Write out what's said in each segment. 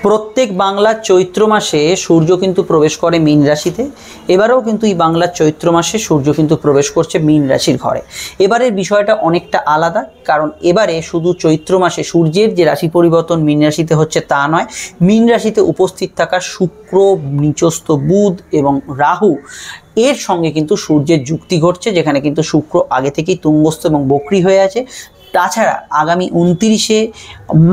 প্রত্যেক বাংলার চৈত্র মাসে সূর্য কিন্তু প্রবেশ করে মীন রাশিতে। এবারেও কিন্তু এই বাংলার চৈত্র মাসে সূর্য কিন্তু প্রবেশ করছে মীন রাশির ঘরে। এবারের বিষয়টা অনেকটা আলাদা, কারণ এবারে শুধু চৈত্র মাসে সূর্যের যে রাশি পরিবর্তন মীন রাশিতে হচ্ছে তা নয়, মীন রাশিতে উপস্থিত থাকা শুক্র, নিচস্থ বুধ এবং রাহু এর সঙ্গে কিন্তু সূর্যের যুক্তি ঘটছে, যেখানে কিন্তু শুক্র আগে থেকেই তুঙ্গস্থ এবং বক্রী হয়ে আছে। তাছাড়া আগামী 29শে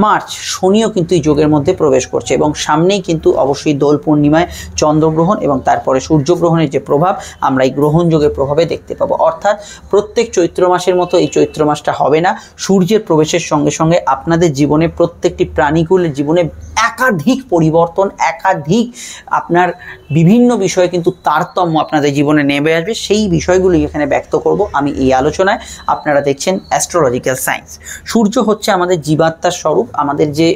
মার্চ শনিও কিন্তু এই যোগের মধ্যে প্রবেশ করছে এবং সামনেই কিন্তু অবশ্যই দোল পূর্ণিমায় চন্দ্রগ্রহণ এবং তারপরে সূর্যগ্রহণের যে প্রভাব আমরা এই গ্রহণ যোগের প্রভাবে দেখতে পাবো। অর্থাৎ প্রত্যেক চৈত্র মাসের মতো এই চৈত্র মাসটা হবে না। সূর্যের প্রবেশের সঙ্গে সঙ্গে আপনাদের জীবনে, প্রত্যেকটি প্রাণীকুলের জীবনে একাধিক পরিবর্তন, একাধিক আপনার বিভিন্ন বিষয়ে কিন্তু তারতম্য আপনাদের জীবনে নেমে আসবে। সেই বিষয়গুলি এখানে ব্যক্ত করব আমি এই আলোচনায়। আপনারা দেখছেন অ্যাস্ট্রোলজিক্যাল সায়েন্স। সূর্য হচ্ছে আমাদের জীবাত্মার স্বরূপ। আমাদের যে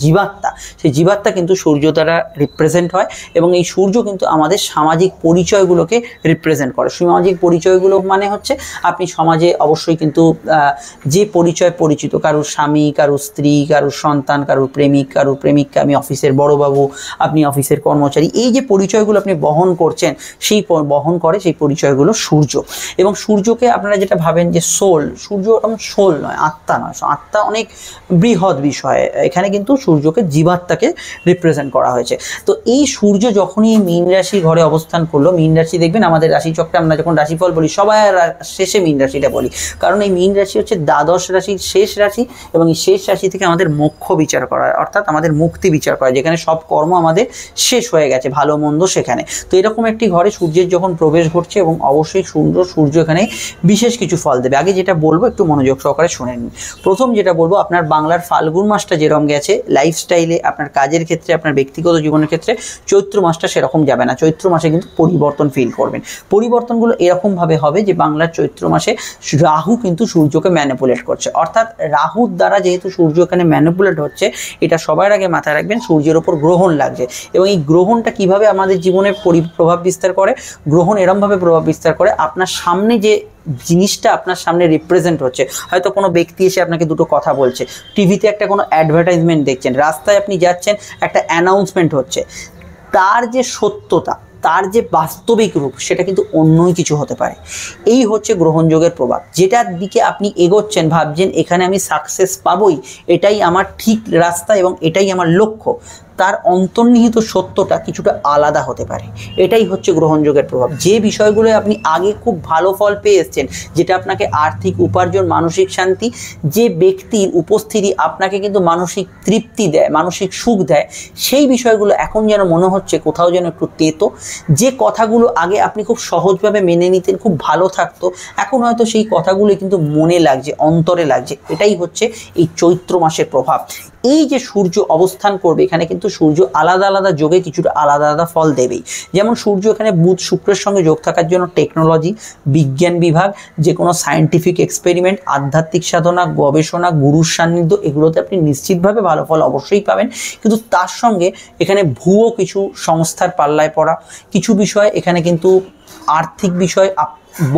জীবাত্মা, সেই জীবাত্মা কিন্তু সূর্য দ্বারা রিপ্রেজেন্ট হয় এবং এই সূর্য কিন্তু আমাদের সামাজিক পরিচয়গুলোকে রিপ্রেজেন্ট করে। সামাজিক পরিচয়গুলো মানে হচ্ছে আপনি সমাজে অবশ্যই কিন্তু যে পরিচয় পরিচিত, কারুর স্বামী, কারুর স্ত্রী, কারুর সন্তান, কারুর প্রেমিক, কারুর প্রেমিকা, আমি অফিসের বড়বাবু, আপনি অফিসের কর্মচারী, এই যে পরিচয়গুলো আপনি বহন করছেন, সেই বহন করে সেই পরিচয়গুলো সূর্য। এবং সূর্যকে আপনারা যেটা ভাবেন যে সোল, সূর্য এরকম সোল নয়, আত্মা নয়। আত্মা অনেক বৃহৎ বিষয়। এখানে কিন্তু সূর্যকে জীবাত্মাকে রিপ্রেজেন্ট করা হয়েছে। তো এই সূর্য যখনই মীন রাশি ঘরে অবস্থান করলো, মীন রাশি দেখবেন আমাদের রাশিচক্রে আমরা যখন রাশিফল বলি সবার শেষে মীন রাশিটা বলি, কারণ এই মীন রাশি হচ্ছে দ্বাদশ রাশির শেষ রাশি এবং এই শেষ রাশি থেকে আমাদের মোক্ষ বিচার করা হয়, অর্থাৎ আমাদের মুক্তি বিচার করা হয়, যেখানে সব কর্ম আমাদের শেষ হয়ে গেছে, ভালো মন্দ সেখানে। তো এরকম একটি ঘরে সূর্যের যখন প্রবেশ ঘটছে এবং অবশ্যই সূর্য এখানে বিশেষ কিছু ফল দেবে। আগে যেটা বলবো একটু মনোযোগ সহকারে শুনে নিন। প্রথম যেটা বলবো, আপনার বাংলার ফাল্গুন মাসটা যেরকম গেছে লাইফস্টাইলে, আপনার কাজের ক্ষেত্রে, আপনার ব্যক্তিগত জীবনের ক্ষেত্রে, চৈত্র মাসটা সেরকম যাবে না। চৈত্র মাসে কিন্তু পরিবর্তন ফিল করবেন। পরিবর্তনগুলো এরকমভাবে হবে যে বাংলার চৈত্র মাসে রাহু কিন্তু সূর্যকে ম্যানিপুলেট করছে, অর্থাৎ রাহুর দ্বারা যেহেতু সূর্য এখানে ম্যানিপুলেট হচ্ছে, এটা সবার আগে মাথায় রাখবেন। সূর্যের ওপর গ্রহণ লাগছে এবং এই গ্রহণটা কিভাবে আমাদের জীবনে প্রভাব বিস্তার করে, গ্রহণ এরমভাবে প্রভাব বিস্তার করে, আপনার সামনে যে জিনিসটা আপনার সামনে রিপ্রেজেন্ট হচ্ছে, হয়তো কোনো ব্যক্তি এসে আপনাকে দুটো কথা বলছে, টিভিতে একটা কোনো অ্যাডভার্টাইজমেন্ট দেখছেন, রাস্তায় আপনি যাচ্ছেন একটা অ্যানাউন্সমেন্ট হচ্ছে, তার যে সত্যতা, তার যে বাস্তবিক রূপ, সেটা কিন্তু অন্যই কিছু হতে পারে। এই হচ্ছে গ্রহণযোগের প্রভাব। যেটার দিকে আপনি এগোচ্ছেন, ভাবছেন এখানে আমি সাকসেস পাবই, এটাই আমার ঠিক রাস্তা এবং এটাই আমার লক্ষ্য, তার অন্তর্নিহিত সত্যটা কিছুটা আলাদা হতে পারে। এটাই হচ্ছে গ্রহণযোগের প্রভাব। যে বিষয়গুলো আপনি আগে খুব ভালো ফল পেয়ে এসেছেন, যেটা আপনাকে আর্থিক উপার্জন, মানসিক শান্তি, যে ব্যক্তির উপস্থিতি আপনাকে কিন্তু মানসিক তৃপ্তি দেয়, মানসিক সুখ দেয়, সেই বিষয়গুলো এখন যেন মনে হচ্ছে কোথাও যেন একটু তেতো। যে কথাগুলো আগে আপনি খুব সহজভাবে মেনে নিতেন, খুব ভালো থাকতো, এখন হয়তো সেই কথাগুলো কিন্তু মনে লাগছে, অন্তরে লাগছে। এটাই হচ্ছে এই চৈত্র মাসের প্রভাব। এই যে সূর্য অবস্থান করবে এখানে, কিন্তু সূর্য আলাদা আলাদা যোগে কিছুটা আলাদা আলাদা ফল দেবেই। যেমন সূর্য এখানে বুধ শুক্রের সঙ্গে যোগ থাকার জন্য টেকনোলজি, বিজ্ঞান বিভাগ, যে কোনো সায়েন্টিফিক এক্সপেরিমেন্ট, আধ্যাত্মিক সাধনা, গবেষণা, গুরুর সান্নিধ্য, এগুলোতে আপনি নিশ্চিতভাবে ভালো ফল অবশ্যই পাবেন। কিন্তু তার সঙ্গে এখানে ভুয়ো কিছু সংস্থার পাল্লায় পড়া, কিছু বিষয় এখানে কিন্তু আর্থিক বিষয়,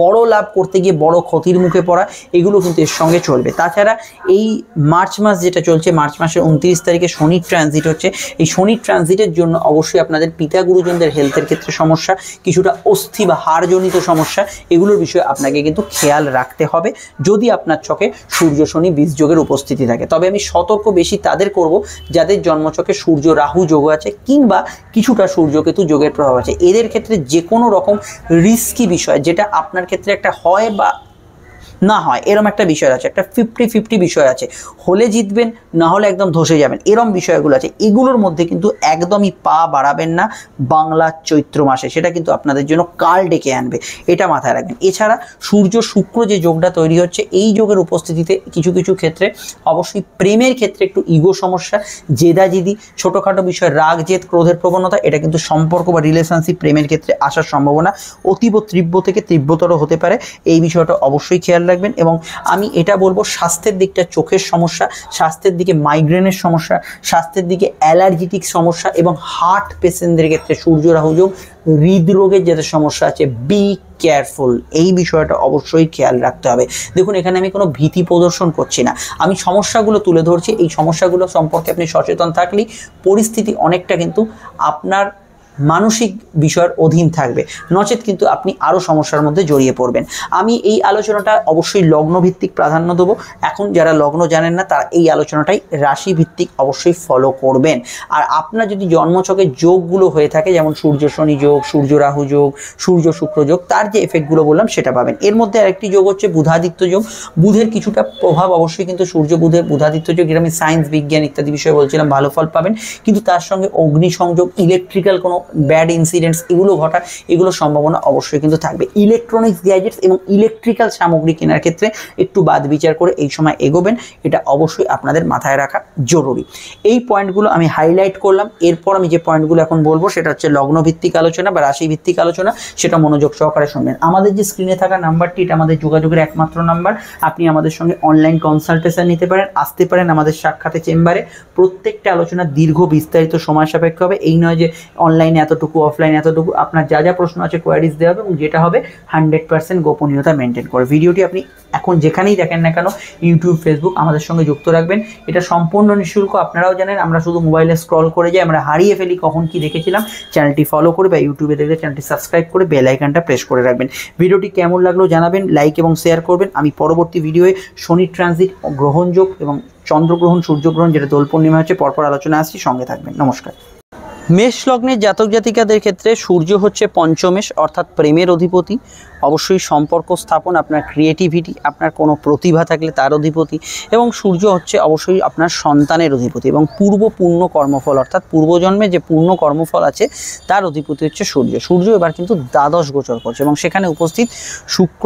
বড় লাভ করতে গিয়ে বড় ক্ষতির মুখে পড়া, এগুলো কিন্তু এর সঙ্গে চলবে। তাছাড়া এই মার্চ মাস যেটা চলছে, মার্চ মাসের 29 তারিখে শনির ট্রানজিট হচ্ছে। এই শনির ট্রানজিটের জন্য অবশ্যই আপনাদের পিতা গুরুজনদের হেলথের ক্ষেত্রে সমস্যা, কিছুটা অস্থি বা হাড়জনিত সমস্যা, এগুলোর বিষয়ে আপনাকে কিন্তু খেয়াল রাখতে হবে যদি আপনার ছকে সূর্য শনি বীজযোগের উপস্থিতি থাকে। তবে আমি সতর্ক বেশি তাদের করব যাদের জন্মছকে সূর্য রাহু যোগ আছে কিংবা কিছুটা সূর্যকেতু যোগের প্রভাব আছে। এদের ক্ষেত্রে যে কোনো রকম রিস্কি বিষয়, যেটা আপনার ক্ষেত্রে একটা হয় বা না হয় এরম একটা বিষয় আছে, একটা 50-50 বিষয় আছে, হলে জিতবেন, না হলে একদম ধসে যাবেন, এরম বিষয়গুলো আছে। এগুলোর মধ্যে কিন্তু একদমই পা বাড়াবেন না বাংলা চৈত্র মাসে, সেটা কিন্তু আপনাদের জন্য কাল ডেকে আনবে, এটা মাথায় রাখবেন। এছাড়া সূর্য শুক্র যে যোগটা তৈরি হচ্ছে, এই যোগের উপস্থিতিতে কিছু কিছু ক্ষেত্রে অবশ্যই প্রেমের ক্ষেত্রে একটু ইগো সমস্যা, জেদাজিদি, ছোটোখাটো বিষয়, রাগ জেদ, ক্রোধের প্রবণতা, এটা কিন্তু সম্পর্ক বা রিলেশনশিপ প্রেমের ক্ষেত্রে আসার সম্ভাবনা অতীব তীব্র থেকে তীব্রতর হতে পারে। এই বিষয়টা অবশ্যই খেয়াল রাখবেন। এবং আমি এটা বলবো স্বাস্থ্যের দিকটা, চোখের সমস্যা, স্বাস্থ্যের দিকে মাইগ্রেনের সমস্যা, স্বাস্থ্যের দিকে অ্যালার্জিটিক সমস্যা এবং হার্ট পেশেন্টদের ক্ষেত্রে সূর্য রাহু যোগ, হৃদরোগের যাদের সমস্যা আছে, বি কেয়ারফুল, এই বিষয়টা অবশ্যই খেয়াল রাখতে হবে। দেখুন এখানে আমি কোনো ভীতি প্রদর্শন করছি না, আমি সমস্যাগুলো তুলে ধরছি। এই সমস্যাগুলো সম্পর্কে আপনি সচেতন থাকলেই পরিস্থিতি অনেকটা কিন্তু আপনার মানসিক বিষয়ের অধীন থাকবে, নচেত কিন্তু আপনি আরও সমস্যার মধ্যে জড়িয়ে পড়বেন। আমি এই আলোচনাটা অবশ্যই লগ্নভিত্তিক প্রাধান্য দেবো। এখন যারা লগ্ন জানেন না তারা এই আলোচনাটাই রাশিভিত্তিক অবশ্যই ফলো করবেন। আর আপনার যদি জন্মছকে যোগগুলো হয়ে থাকে, যেমন সূর্য শনি যোগ, সূর্য রাহু যোগ, সূর্য শুক্র যোগ, তার যে এফেক্টগুলো বললাম সেটা পাবেন। এর মধ্যে আরেকটি যোগ হচ্ছে বুধাদিত্য যোগ। বুধের কিছুটা প্রভাব অবশ্যই কিন্তু সূর্য বুধের বুধাদিত্য যোগ, যেটা আমি সায়েন্স বিজ্ঞান ইত্যাদি বিষয়ে বলছিলাম, ভালো ফল পাবেন। কিন্তু তার সঙ্গে অগ্নি সংযোগ, ইলেকট্রিক্যাল কোনো ব্যাড ইনসিডেন্টস এগুলো ঘটা, এগুলো সম্ভাবনা অবশ্যই কিন্তু থাকবে। ইলেকট্রনিক্স গ্যাজেটস এবং ইলেকট্রিক্যাল সামগ্রী কেনার ক্ষেত্রে একটু বাদ বিচার করে এই সময় এগোবেন, এটা অবশ্যই আপনাদের মাথায় রাখা জরুরি। এই পয়েন্টগুলো আমি হাইলাইট করলাম। এরপর আমি যে পয়েন্টগুলো এখন বলবো সেটা হচ্ছে লগ্নভিত্তিক আলোচনা বা রাশিভিত্তিক আলোচনা, সেটা মনোযোগ সহকারে শুনবেন। আমাদের যে স্ক্রিনে থাকা নাম্বারটি, এটা আমাদের যোগাযোগের একমাত্র নাম্বার। আপনি আমাদের সঙ্গে অনলাইন কনসালটেশন নিতে পারেন, আসতে পারেন আমাদের সাক্ষাতে চেম্বারে। প্রত্যেকটা আলোচনা দীর্ঘ বিস্তারিত সময় সাপেক্ষ হবে, এই নয় যে অনলাইনে এতটুকু, অফলাইন এতটুকু। আপনার যা যা প্রশ্ন আছে কোয়ারিজ দেওয়া হবে এবং যেটা হবে 100% গোপনীয়তা মেনটেন করে। ভিডিওটি আপনি এখন যেখানেই দেখেন না কেন, ইউটিউব, ফেসবুক, আমাদের সঙ্গে যুক্ত রাখবেন। এটা সম্পূর্ণ নিঃশুল্ক। আপনারাও জানেন আমরা শুধু মোবাইলে স্ক্রল করে যাই, আমরা হারিয়ে ফেলি কখন কি দেখেছিলাম। চ্যানেলটি ফলো করে বা ইউটিউবে দেখলে চ্যানেলটি সাবস্ক্রাইব করে বেল আইকনটা প্রেস করে রাখবেন। ভিডিওটি কেমন লাগলো জানাবেন, লাইক এবং শেয়ার করবেন। আমি পরবর্তী ভিডিওয়ে শনি ট্রানজিট, গ্রহণযোগ এবং চন্দ্রগ্রহণ, সূর্যগ্রহণ, যেটা দোল পূর্ণিমা হচ্ছে, পরপর আলোচনা আসছি, সঙ্গে থাকবেন। নমস্কার। মেষ লগ্নের জাতক জাতিকাদের ক্ষেত্রে সূর্য হচ্ছে পঞ্চমেশ, অর্থাৎ প্রেমের অধিপতি। অবশ্যই সম্পর্ক স্থাপন, আপনার ক্রিয়েটিভিটি, আপনার কোনো প্রতিভা থাকলে তার অধিপতি। এবং সূর্য হচ্ছে অবশ্যই আপনার সন্তানের অধিপতি এবং পূর্ণ কর্মফল, অর্থাৎ পূর্বজন্মে যে পূর্ণ কর্মফল আছে তার অধিপতি হচ্ছে সূর্য। সূর্য এবার কিন্তু দ্বাদশ গোচর করছে এবং সেখানে উপস্থিত শুক্র,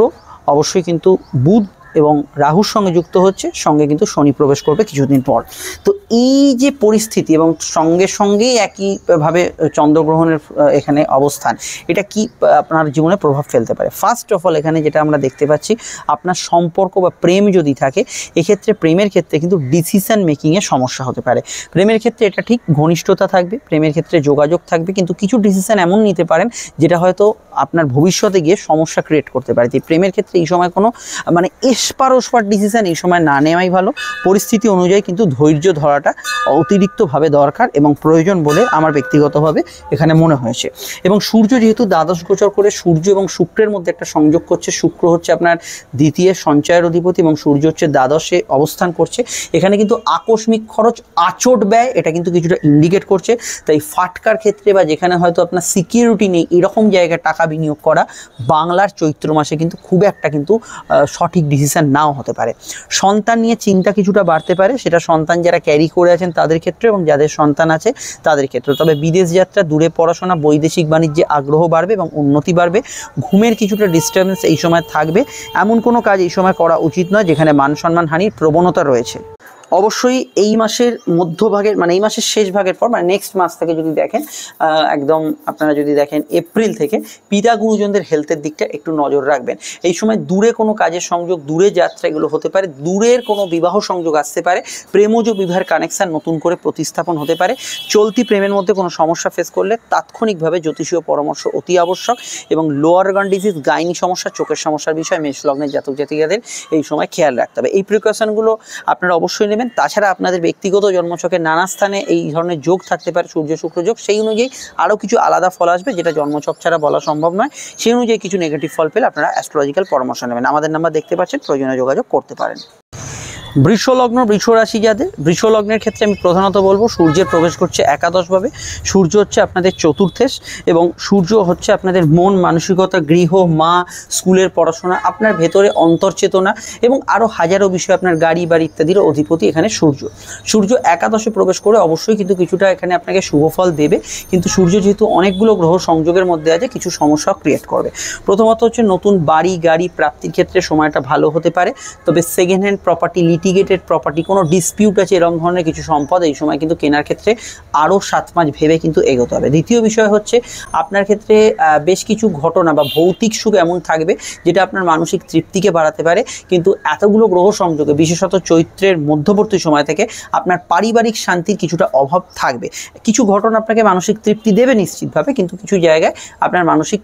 অবশ্যই কিন্তু বুধ এবং রাহুর সঙ্গে যুক্ত হচ্ছে, সঙ্গে কিন্তু শনি প্রবেশ করবে কিছুদিন পর। তো এই যে পরিস্থিতি এবং সঙ্গে সঙ্গেই একইভাবে চন্দ্রগ্রহণের এখানে অবস্থান, এটা কি আপনার জীবনে প্রভাব ফেলতে পারে? ফার্স্ট অফ অল এখানে যেটা আমরা দেখতে পাচ্ছি, আপনার সম্পর্ক বা প্রেম যদি থাকে, এক্ষেত্রে প্রেমের ক্ষেত্রে কিন্তু ডিসিশন মেকিংয়ে সমস্যা হতে পারে। প্রেমের ক্ষেত্রে এটা ঠিক ঘনিষ্ঠতা থাকবে, প্রেমের ক্ষেত্রে যোগাযোগ থাকবে, কিন্তু কিছু ডিসিশন এমন নিতে পারেন যেটা হয়তো আপনার ভবিষ্যতে গিয়ে সমস্যা ক্রিয়েট করতে পারে। তাই প্রেমের ক্ষেত্রে এই সময় কোনো মানে এসপার ওসপার ডিসিশন এই সময় না নেওয়াই ভালো। পরিস্থিতি অনুযায়ী কিন্তু ধৈর্য ধরাটা অতিরিক্তভাবে দরকার এবং প্রয়োজন বলে আমার ব্যক্তিগতভাবে এখানে মনে হয়েছে। এবং সূর্য যেহেতু দ্বাদশ গোচর করে সূর্য এবং শুক্রের মধ্যে একটা সংযোগ করছে, শুক্র হচ্ছে আপনার দ্বিতীয় সঞ্চয়ের অধিপতি এবং সূর্য হচ্ছে দ্বাদশে অবস্থান করছে, এখানে কিন্তু আকস্মিক খরচ, আচট ব্যয়, এটা কিন্তু কিছুটা ইন্ডিকেট করছে। তাই ফাটকার ক্ষেত্রে বা যেখানে হয়তো আপনার সিকিউরিটি নেই, এরকম জায়গায় টাকা বিনিয়োগ করা বাংলার চৈত্র মাসে কিন্তু খুব একটা কিন্তু সঠিক ডিসিশন নাও হতে পারে। সন্তান নিয়ে চিন্তা কিছুটা বাড়তে পারে, সেটা সন্তান যারা ক্যারি করে আছেন তাদের ক্ষেত্রে এবং যাদের সন্তান আছে তাদের ক্ষেত্রে। তবে বিদেশ যাত্রা, দূরে পড়াশোনা, বৈদেশিক বাণিজ্যে আগ্রহ বাড়বে এবং উন্নতি বাড়বে। ঘুমের কিছুটা ডিস্টার্বেন্স এই সময় থাকবে, এমন কোনো কাজ এই সময় করা উচিত নয় যেখানে মান সম্মান হানির প্রবণতা রয়েছে। অবশ্যই এই মাসের মধ্যভাগের মানে এই মাসের শেষ ভাগের পর মানে নেক্সট মাস থেকে যদি দেখেন, একদম আপনারা যদি দেখেন এপ্রিল থেকে পিতা গুরুজনদের হেলথের দিকটা একটু নজর রাখবেন। এই সময় দূরে কোনো কাজের সংযোগ, দূরে যাত্রা এগুলো হতে পারে, দূরের কোনো বিবাহ সংযোগ আসতে পারে, প্রেমজ বিবাহের কানেকশান নতুন করে প্রতিস্থাপন হতে পারে। চলতি প্রেমের মধ্যে কোনো সমস্যা ফেস করলে তাৎক্ষণিকভাবে জ্যোতিষীয় পরামর্শ অতি আবশ্যক। এবং লোয়ার অর্গান ডিজিজ, গাইনি সমস্যা, চোখের সমস্যার বিষয়ে মেষ লগ্নের জাতক জাতিকাদের এই সময় খেয়াল রাখতে হবে। এই প্রিকশনগুলো আপনারা অবশ্যই নেবেন। তাছাড়া আপনাদের ব্যক্তিগত জন্মছকে নানা স্থানে এই ধরনের যোগ থাকতে পারে, সূর্য শুক্র যোগ, সেই অনুযায়ী আরও কিছু আলাদা ফল আসবে যেটা জন্মছক ছাড়া বলা সম্ভব নয়। সেই অনুযায়ী কিছু নেগেটিভ ফল পেলে আপনারা অ্যাস্ট্রোলজিক্যাল পরামর্শ নেবেন। আমাদের নাম্বার দেখতে পাচ্ছেন, প্রয়োজনীয় যোগাযোগ করতে পারেন। বৃষ লগ্ন, বৃষ রাশি যাদের, বৃষ লগ্নের ক্ষেত্রে আমি প্রধানত বলবো সূর্যের প্রবেশ করছে একাদশভাবে। সূর্য হচ্ছে আপনাদের চতুর্থেশ এবং সূর্য হচ্ছে আপনাদের মন, মানসিকতা, গৃহ, মা, স্কুলের পড়াশোনা, আপনার ভেতরে অন্তর্চেতনা এবং আরও হাজারো বিষয়, আপনার গাড়ি বাড়ি ইত্যাদিরও অধিপতি এখানে সূর্য। সূর্য একাদশে প্রবেশ করে অবশ্যই কিন্তু কিছুটা এখানে আপনাকে শুভ ফল দেবে, কিন্তু সূর্য যেহেতু অনেকগুলো গ্রহ সংযোগের মধ্যে আছে কিছু সমস্যা ক্রিয়েট করবে। প্রথমত হচ্ছে নতুন বাড়ি গাড়ি প্রাপ্তির ক্ষেত্রে সময়টা ভালো হতে পারে, তবে second hand property litigated property, কোনো ডিসপিউট আছে, এরকম ধরনের কিছু সম্পদ এই সময় কিন্তু কেনার ক্ষেত্রে আরও 7 মাস ভেবে কিন্তু এগোতে হবে। দ্বিতীয় বিষয় হচ্ছে আপনার ক্ষেত্রে বেশ কিছু ঘটনা বা ভৌতিক সুখ এমন থাকবে যেটা আপনার মানসিক তৃপ্তিকে বাড়াতে পারে, কিন্তু এতগুলো গ্রহ সংযোগে বিশেষত চৈত্রের মধ্যবর্তী সময় থেকে আপনার পারিবারিক শান্তির কিছুটা অভাব থাকবে। কিছু ঘটনা আপনাকে মানসিক তৃপ্তি দেবে নিশ্চিতভাবে, কিন্তু কিছু জায়গায় আপনার মানসিক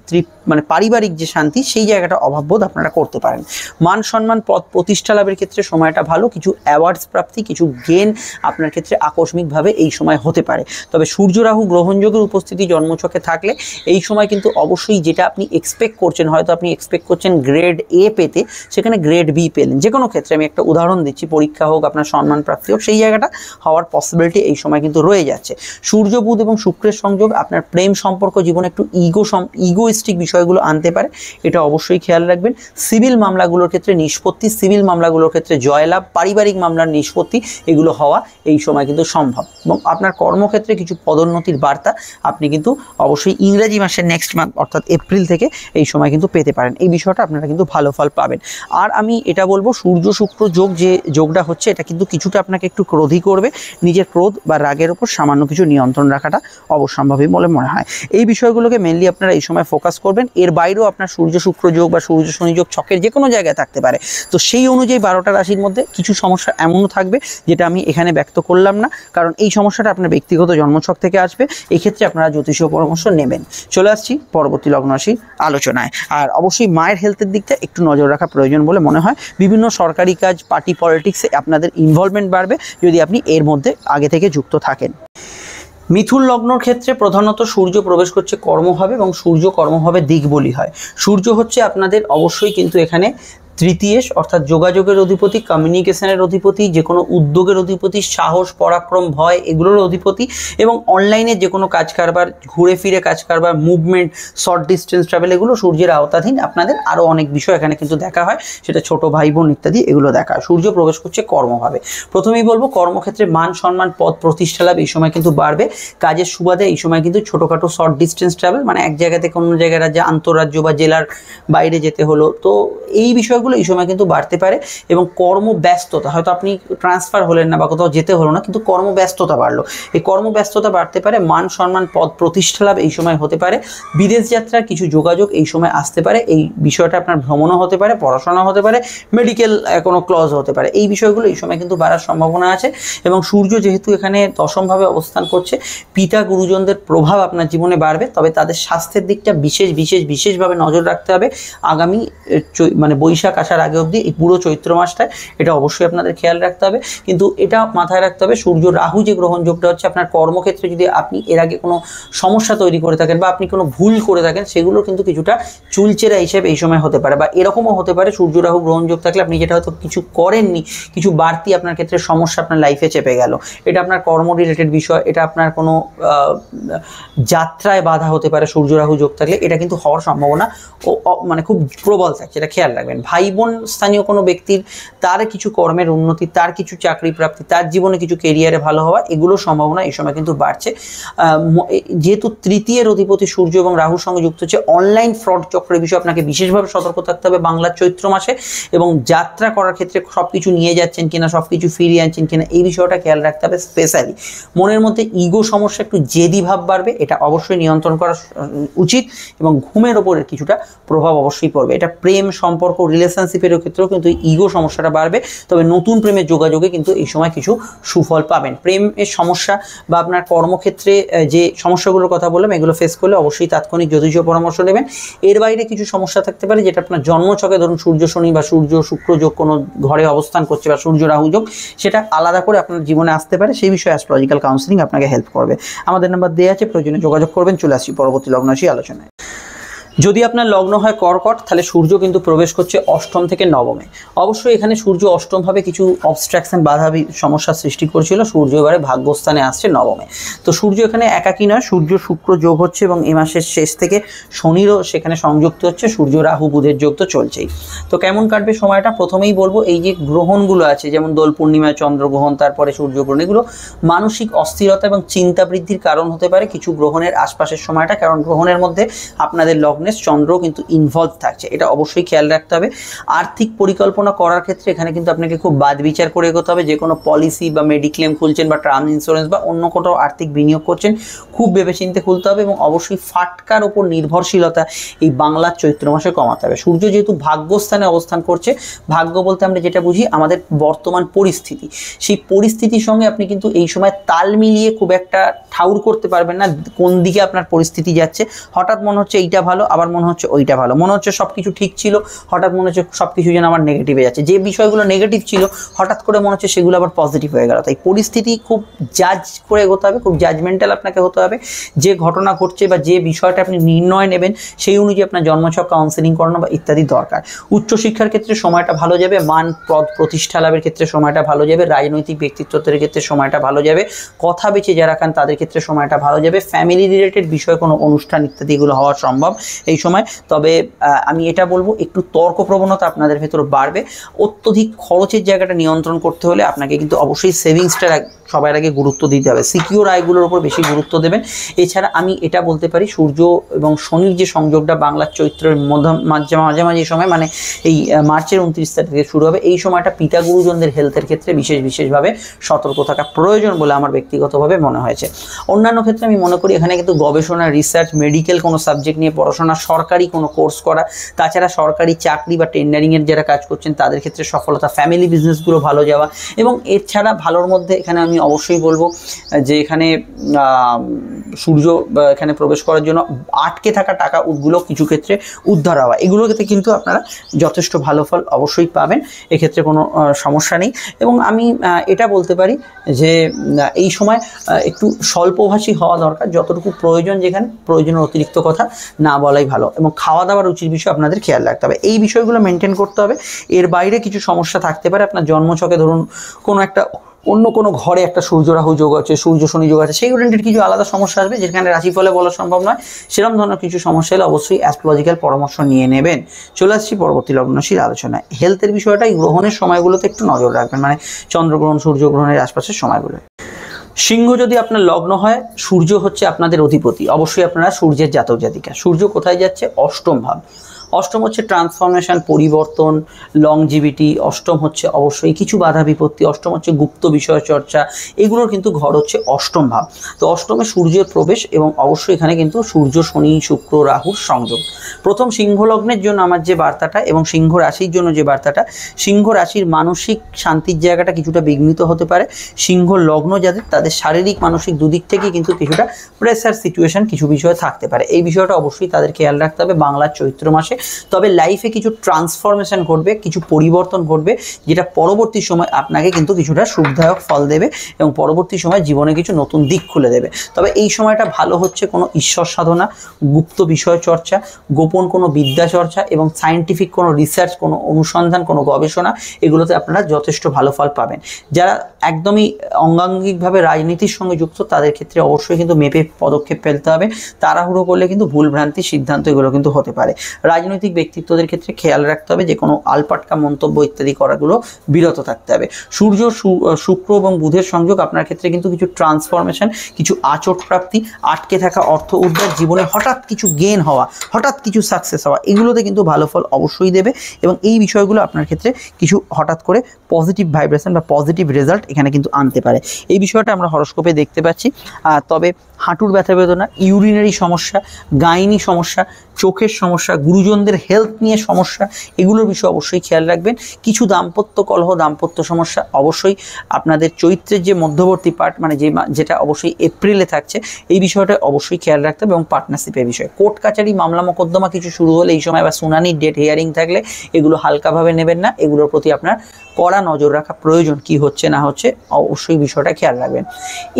মানে পারিবারিক যে শান্তি সেই জায়গাটা অভাববোধ আপনারা করতে পারেন। মান সম্মান পদ প্রতিষ্ঠা লাভের ক্ষেত্রে সময়টা ভালো, কিছু অ্যাওয়ার্ডস প্রাপ্তি, কিছু গেন আপনার ক্ষেত্রে আকস্মিকভাবে এই সময় হতে পারে। তবে সূর্য রাহু গ্রহণযোগের উপস্থিতি জন্মছকে থাকলে এই সময় কিন্তু অবশ্যই যেটা আপনি এক্সপেক্ট করছেন, হয়তো আপনি এক্সপেক্ট করছেন গ্রেড এ পেতে, সেখানে গ্রেড বি পেলেন। যে কোনো ক্ষেত্রে আমি একটা উদাহরণ দিচ্ছি, পরীক্ষা হোক, আপনার সম্মান প্রাপ্তি হোক, সেই জায়গাটা হওয়ার পসিবিলিটি এই সময় কিন্তু রয়ে যাচ্ছে। সূর্য বুধ এবং শুক্রের সংযোগ আপনার প্রেম সম্পর্ক জীবনে একটু ইগোইস্টিক বিষয়গুলো আনতে পারে, এটা অবশ্যই খেয়াল রাখবেন। সিভিল মামলাগুলোর ক্ষেত্রে নিষ্পত্তি, সিভিল মামলাগুলোর ক্ষেত্রে জয়লাভ, পারিবারিক মামলার নিষ্পত্তি এগুলো হওয়া এই সময় কিন্তু সম্ভব। এবং আপনার কর্মক্ষেত্রে কিছু পদোন্নতির বার্তা আপনি কিন্তু অবশ্যই ইংরেজি মাসের নেক্সট মান্থ অর্থাৎ এপ্রিল থেকে এই সময় কিন্তু পেতে পারেন। এই বিষয়টা আপনারা কিন্তু ভালো ফল পাবেন। আর আমি এটা বলবো, সূর্য শুক্র যোগ যে যোগটা হচ্ছে এটা কিন্তু কিছুটা আপনাকে একটু ক্রোধী করবে। নিজের ক্রোধ বা রাগের ওপর সামান্য কিছু নিয়ন্ত্রণ রাখাটা অবশ্যম্ভাবী বলে মনে হয়। এই বিষয়গুলোকে মেনলি আপনারা এই সময় ফোকাস করবেন। এর বাইরেও আপনার সূর্য শুক্র যোগ বা সূর্য শনি যোগ ছকের যে কোনো জায়গায় থাকতে পারে, তো সেই অনুযায়ী 12টা রাশির মধ্যে কিছু সমস্যা এমনও থাকবে যেটা আমি এখানে ব্যক্ত করলাম না, কারণ এই সমস্যাটা আপনার ব্যক্তিগত জন্মছক থেকে আসবে। এই ক্ষেত্রে আপনারা জ্যোতিষীয় পরামর্শ নেবেন। চলে আসছি পরবর্তী লগ্ন রাশির আলোচনায়। আর অবশ্যই মায়ের হেলথের দিকটা একটু নজর রাখা প্রয়োজন বলে মনে হয়। বিভিন্ন সরকারি কাজ, পার্টি পলিটিক্সে আপনাদের ইনভলভমেন্ট বাড়বে যদি আপনি এর মধ্যে আগে থেকে যুক্ত থাকেন। মিথুন লগ্নর ক্ষেত্রে প্রধানত সূর্য প্রবেশ করছে কর্মভাবে এবং সূর্য কর্মভাবে দিকবলি হয়। সূর্য হচ্ছে আপনাদের অবশ্যই কিন্তু এখানে তৃতীয় অর্থাৎ যোগাযোগের অধিপতি, কমিউনিকেশনের অধিপতি, যে কোনো উদ্যোগের অধিপতি, সাহস, পরাক্রম, ভয় এগুলোর অধিপতি, এবং অনলাইনে যে কোনো কাজ কারবার, ঘুরে ফিরে কাজ কারবার, মুভমেন্ট, শর্ট ডিস্টেন্স ট্রাভেল, এগুলো সূর্যের আওতাধীন। আপনাদের আরও অনেক বিষয় এখানে কিন্তু দেখা হয়, সেটা ছোট ভাই বোন ইত্যাদি এগুলো দেখা হয়। সূর্য প্রবেশ করছে কর্মভাবে। প্রথমেই বলবো কর্মক্ষেত্রে মান সম্মান পদ প্রতিষ্ঠা লাভ এই সময় কিন্তু বাড়বে। কাজের সুবাদে এই সময় কিন্তু ছোটোখাটো শর্ট ডিস্টেন্স ট্রাভেল, মানে এক জায়গা থেকে অন্য জায়গায়, রাজ্যে, আন্তঃরাজ্য বা জেলার বাইরে যেতে হলো, তো এই বিষয়গুলো এই সময় কিন্তু বাড়তে পারে। এবং কর্মব্যস্ততা, হয়তো আপনি ট্রান্সফার হলেন না বা কোথাও যেতে হলো না, কিন্তু কর্মব্যস্ততা বাড়লো, এই কর্মব্যস্ততা বাড়তে পারে। মান সম্মান পদ প্রতিষ্ঠা লাভ এই সময় হতে পারে। বিদেশ যাত্রার কিছু যোগাযোগ এই সময় আসতে পারে। এই বিষয়টা আপনার ভ্রমণও হতে পারে, পড়াশোনা হতে পারে, মেডিকেল কোনো ক্লজ হতে পারে। এই বিষয়গুলো এই সময় কিন্তু বাড়ার সম্ভাবনা আছে। এবং সূর্য যেহেতু এখানে দশমভাবে অবস্থান করছে, পিতা গুরুজনদের প্রভাব আপনার জীবনে বাড়বে। তবে তাদের স্বাস্থ্যের দিকটা বিশেষভাবে নজর রাখতে হবে। আগামী মানে বৈশাখ আসার আগে অবধি এই পুরো চৈত্র মাসটায় এটা অবশ্যই আপনাদের খেয়াল রাখতে হবে। কিন্তু এটা মাথায় রাখতে হবে, সূর্য রাহু যে গ্রহণযোগটা হচ্ছে, আপনার কর্মক্ষেত্রে যদি আপনি এর আগে কোনো সমস্যা তৈরি করে থাকেন বা আপনি কোনো ভুল করে থাকেন, সেগুলো কিন্তু কিছুটা চুলচেরা হিসেবে এই সময় হতে পারে। বা এরকমও হতে পারে সূর্য রাহু গ্রহণযোগ থাকলে আপনি যেটা হয়তো কিছু করেননি, কিছু বাড়তি আপনার ক্ষেত্রে সমস্যা আপনার লাইফে চেপে গেল। এটা আপনার কর্ম রিলেটেড বিষয়, এটা আপনার কোনো যাত্রায় বাধা হতে পারে সূর্য রাহু যোগ থাকলে। এটা কিন্তু হওয়ার সম্ভাবনা মানে খুব প্রবল থাকছে, এটা খেয়াল রাখবেন। ভাই বোন স্থানীয় কোনো ব্যক্তির, তার কিছু কর্মের উন্নতি, তার কিছু চাকরি প্রাপ্তি, তার জীবনে কিছু কেরিয়ারে ভালো হওয়া, এগুলোর সম্ভাবনা এই সময় কিন্তু বাড়ছে। যেহেতু তৃতীয়ের অধিপতি সূর্য এবং রাহুর সঙ্গে যুক্ত হচ্ছে, অনলাইন ফ্রড চক্রের বিষয়ে আপনাকে বিশেষভাবে সতর্ক থাকতে হবে বাংলার চৈত্র মাসে। এবং যাত্রা করার ক্ষেত্রে সব কিছু নিয়ে যাচ্ছেন কিনা, সব কিছু ফিরিয়ে আনছেন কিনা, এই বিষয়টা খেয়াল রাখতে হবে। স্পেশালি মনের মধ্যে ইগো সমস্যা, একটু জেদি ভাব বাড়বে, এটা অবশ্যই নিয়ন্ত্রণ করা উচিত। এবং ঘুমের ওপরের কিছুটা প্রভাব অবশ্যই পড়বে। এটা প্রেম সম্পর্ক, রিলেশনশিপের ক্ষেত্রেও কিন্তু ইগো সমস্যাটা বাড়বে। তবে নতুন প্রেমের যোগাযোগে কিন্তু এই সময় কিছু সুফল পাবেন। প্রেমের সমস্যা বা আপনার কর্মক্ষেত্রে যে সমস্যাগুলোর কথা বললাম, এগুলো ফেস করলে অবশ্যই তাৎক্ষণিক জ্যোতিষীয় পরামর্শ নেবেন। এর বাইরে কিছু সমস্যা থাকতে পারে যেটা আপনার জন্মছকে, ধরুন সূর্য শনি বা সূর্য শুক্র যোগ কোনো ঘরে অবস্থান করছে বা সূর্য রাহু যোগ, সেটা আলাদা করে আপনার জীবনে আসতে পারে। সেই বিষয়ে অ্যাস্ট্রোলজিক্যাল কাউন্সিলিং আপনাকে হেল্প করবে। আমাদের নাম্বার দেওয়া আছে, প্রয়োজনে যোগাযোগ করবেন। চলে আসছি পরবর্তী লগ্ন রাশি আলোচনায়। যদি আপনার লগ্ন হয় কর্কট, তাহলে সূর্য কিন্তু প্রবেশ করছে অষ্টম থেকে নবমে। অবশ্যই এখানে সূর্য অষ্টমভাবে কিছু অবস্ট্রাকশন, বাধা সমস্যার সৃষ্টি করছিল। সূর্য এবারে ভাগ্যস্থানে আসছে নবমে। তো সূর্য এখানে একাকী নয়, সূর্য শুক্র যোগ হচ্ছে এবং এই মাসের শেষ থেকে শনিরও সেখানে সংযুক্ত হচ্ছে। সূর্য রাহু বুধের যোগ তো চলছেই। তো কেমন কাটবে সময়টা, প্রথমেই বলবো এই যে গ্রহণগুলো আছে, যেমন দোল পূর্ণিমায় চন্দ্রগ্রহণ, তারপরে সূর্যগ্রহণ, এগুলো মানসিক অস্থিরতা এবং চিন্তা বৃদ্ধির কারণ হতে পারে কিছু গ্রহণের আশপাশের সময়টা। কারণ গ্রহণের মধ্যে আপনাদের লগ্নে লগ্নে চন্দ্র কিন্তু ইনভলভ থাকছে, এটা অবশ্যই খেয়াল রাখতে হবে। আর্থিক পরিকল্পনা করার ক্ষেত্রে এখানে কিন্তু আপনাকে খুব বাদ বিচার করে এগোতে হবে। যে কোনো পলিসি বা মেডিক্লেম খুলছেন বা টার্ম ইন্স্যুরেন্স বা অন্য কোথাও আর্থিক বিনিয়োগ করছেন, খুব ভেবেচিন্তে খুলতে হবে এবং অবশ্যই ফাটকার ওপর নির্ভরশীলতা এই বাংলার চৈত্র মাসে কমাতে হবে। সূর্য যেহেতু ভাগ্যস্থানে অবস্থান করছে, ভাগ্য বলতে আমরা যেটা বুঝি আমাদের বর্তমান পরিস্থিতি, সেই পরিস্থিতির সঙ্গে আপনি কিন্তু এই সময় তাল মিলিয়ে খুব একটা ঠাউর করতে পারবেন না কোন দিকে আপনার পরিস্থিতি যাচ্ছে। হঠাৎ মনে হচ্ছে এইটা ভালো, আবার মনে হচ্ছে ওইটা ভালো, মনে হচ্ছে সব কিছু ঠিক ছিল, হঠাৎ মনে হচ্ছে সব কিছু যেন আমার নেগেটিভে যাচ্ছে। যে বিষয়গুলো নেগেটিভ ছিল হঠাৎ করে মনে হচ্ছে সেগুলো আবার পজিটিভ হয়ে গেল। তাই পরিস্থিতি খুব জাজ করে এগোতে হবে, খুব জাজমেন্টাল আপনাকে হতে হবে। যে ঘটনা ঘটছে বা যে বিষয়টা আপনি নির্ণয় নেবেন সেই অনুযায়ী আপনার জন্মছক কাউন্সেলিং করানো বা ইত্যাদি দরকার। উচ্চশিক্ষার ক্ষেত্রে সময়টা ভালো যাবে, মান পদ প্রতিষ্ঠা লাভের ক্ষেত্রে সময়টা ভালো যাবে, রাজনৈতিক ব্যক্তিত্বের ক্ষেত্রে সময়টা ভালো যাবে, কথা বেঁচে যারা খান তাদের ক্ষেত্রে সময়টা ভালো যাবে, ফ্যামিলি রিলেটেড বিষয়ে কোনো অনুষ্ঠান ইত্যাদি এগুলো হওয়া সম্ভব এই সময়। তবে আমি এটা বলবো একটু তর্ক প্রবণতা আপনাদের ভেতর বাড়বে। অত্যধিক খরচের জায়গাটা নিয়ন্ত্রণ করতে হলে আপনাকে কিন্তু অবশ্যই সেভিংসটা সবার আগে গুরুত্ব দিতে হবে, সিকিউর আয়গুলোর উপর বেশি গুরুত্ব দেবেন। এছাড়া আমি এটা বলতে পারি সূর্য এবং শনির যে সংযোগটা বাংলার চৈত্রের মাঝামাঝি সময়, মানে এই মার্চের 29 তারিখ থেকে শুরু হবে, এই সময়টা পিতা গুরুজনদের হেলথের ক্ষেত্রে বিশেষভাবে সতর্ক থাকা প্রয়োজন বলে আমার ব্যক্তিগতভাবে মনে হয়েছে। অন্যান্য ক্ষেত্রে আমি মনে করি এখানে কিন্তু গবেষণা, রিসার্চ, মেডিকেল কোনো সাবজেক্ট নিয়ে পড়াশোনা, সরকারি কোনো কোর্স করা, তাছাড়া সরকারি চাকরি বা টেন্ডারিংয়ের যারা কাজ করছেন তাদের ক্ষেত্রে সফলতা, ফ্যামিলি বিজনেসগুলো ভালো যাওয়া। এবং এছাড়া ভালোর মধ্যে এখানে আমি অবশ্যই বলবো যে এখানে সূর্য এখানে প্রবেশ করার জন্য আটকে থাকা টাকাগুলো কিছু ক্ষেত্রে উদ্ধার হওয়া, এগুলোতে কিন্তু আপনারা যথেষ্ট ভালো ফল অবশ্যই পাবেন, এক্ষেত্রে কোনো সমস্যা নেই। এবং আমি এটা বলতে পারি যে এই সময় একটু স্বল্পভাষী হওয়া দরকার, যতটুকু প্রয়োজন, যেখানে প্রয়োজনের অতিরিক্ত কথা না বলাই ভালো। এবং খাওয়া দাওয়ার উচিত বিষয় আপনাদের খেয়াল রাখতে হবে, এই বিষয়গুলো মেনটেন করতে হবে। এর বাইরে কিছু সমস্যা থাকতে পারে আপনার জন্মছকে, ধরুন কোনো একটা অন্য কোনো ঘরে একটা সূর্য রাহু যোগ আছে, সূর্য শনি যোগ আছে, সেই ওরিয়েন্টেড কিছু আলাদা সমস্যা আসবে যেখানে রাশিফলে বলা সম্ভব নয়। সেরকম ধরনের কিছু সমস্যা হলে অবশ্যই অ্যাস্ট্রোলজিক্যাল পরামর্শ নিয়ে নেবেন। চলে আসছি পরবর্তী লগ্নরাশির আলোচনায়। হেলথের বিষয়টা গ্রহণের সময়গুলোতে একটু নজর রাখবেন, মানে চন্দ্রগ্রহণ, সূর্যগ্রহণের আশপাশের সময়গুলো। সিংহ যদি আপনার লগ্ন হয়, সূর্য হচ্ছে আপনাদের অধিপতি, অবশ্যই আপনারা সূর্যের জাতক জাতিকা। সূর্য কোথায় যাচ্ছে? অষ্টম ভাব। অষ্টম হচ্ছে ট্রান্সফরমেশন, পরিবর্তন, লংজিভিটি। অষ্টম হচ্ছে অবশ্যই কিছু বাধা বিপত্তি। অষ্টম হচ্ছে গুপ্ত বিষয় চর্চা, এগুলোর কিন্তু ঘর হচ্ছে অষ্টম ভাব। তো অষ্টমে সূর্যের প্রবেশ এবং অবশ্যই এখানে কিন্তু সূর্য, শনি, শুক্র, রাহুর সংযোগ। প্রথম সিংহ লগ্নের জন্য আমার যে বার্তাটা এবং সিংহ রাশির জন্য যে বার্তাটা, সিংহ রাশির মানসিক শান্তির জায়গাটা কিছুটা বিঘ্নিত হতে পারে। সিংহ লগ্ন যাদের, তাদের শারীরিক মানসিক দুদিক থেকেই কিন্তু কিছুটা প্রেসার সিচুয়েশন কিছু বিষয়ে থাকতে পারে। এই বিষয়টা অবশ্যই তাদের খেয়াল রাখতে হবে বাংলার চৈত্র মাসে। তবে লাইফে কিছু ট্রান্সফরমেশন ঘটবে, কিছু পরিবর্তন ঘটবে, যেটা পরবর্তী সময় আপনাকে কিন্তু কিছুটা সুখদায়ক ফল দেবে এবং পরবর্তী সময় জীবনে কিছু নতুন দিক খুলে দেবে। তবে এই সময়টা ভালো হচ্ছে কোনো ঈশ্বর সাধনা, গুপ্ত বিষয় চর্চা, গোপন কোনো বিদ্যা চর্চা এবং সায়েন্টিফিক কোনো রিসার্চ, কোনো অনুসন্ধান, কোনো গবেষণা, এগুলোতে আপনারা যথেষ্ট ভালো ফল পাবেন। যারা একদমই অঙ্গাঙ্গিকভাবে রাজনীতির সঙ্গে যুক্ত তাদের ক্ষেত্রে অবশ্যই কিন্তু মেপে পদক্ষেপ ফেলতে হবে। তাড়াহুড়ো করলে কিন্তু ভুলভ্রান্তি সিদ্ধান্ত এগুলো কিন্তু হতে পারে। রাজনৈতিক ব্যক্তিত্বদের ক্ষেত্রে খেয়াল রাখতে হবে যে কোনো আলপাটকা মন্তব্য ইত্যাদি করাগুলো বিরত থাকতে হবে। সূর্য, শুক্র এবং বুধের সংযোগ আপনার ক্ষেত্রে কিন্তু কিছু ট্রান্সফরমেশন, কিছু আচট প্রাপ্তি, আটকে থাকা অর্থ উদ্ধার, জীবনে হঠাৎ কিছু গেইন হওয়া, হঠাৎ কিছু সাকসেস হওয়া, এগুলোতে কিন্তু ভালো ফল অবশ্যই দেবে। এবং এই বিষয়গুলো আপনার ক্ষেত্রে কিছু হঠাৎ করে পজিটিভ ভাইব্রেশন বা পজিটিভ রেজাল্ট এখানে কিন্তু আনতে পারে। এই বিষয়টা আমরা হরস্কোপে দেখতে পাচ্ছি। তবে হাঁটুর ব্যথা বেদনা, ইউরিনারি সমস্যা, গাইনি সমস্যা, চোখের সমস্যা, গুরুজনদের হেলথ নিয়ে সমস্যা, এগুলোর বিষয়ে অবশ্যই খেয়াল রাখবেন। কিছু দাম্পত্য কলহ, দাম্পত্য সমস্যা অবশ্যই আপনাদের চৈত্রের যে মধ্যবর্তী পার্ট, মানে যেটা অবশ্যই এপ্রিলে থাকছে, এই বিষয়টা অবশ্যই খেয়াল রাখতে হবে। এবং পার্টনারশিপের বিষয়, কোর্ট কাচারি, মামলা মোকদ্দমা কিছু শুরু হলে এই সময়, বা শুনানির ডেট, হিয়ারিং থাকলে এগুলো হালকাভাবে নেবেন না, এগুলোর প্রতি আপনার কড়া নজর রাখা প্রয়োজন। কি হচ্ছে না হচ্ছে অবশ্যই বিষয়টা খেয়াল রাখবেন।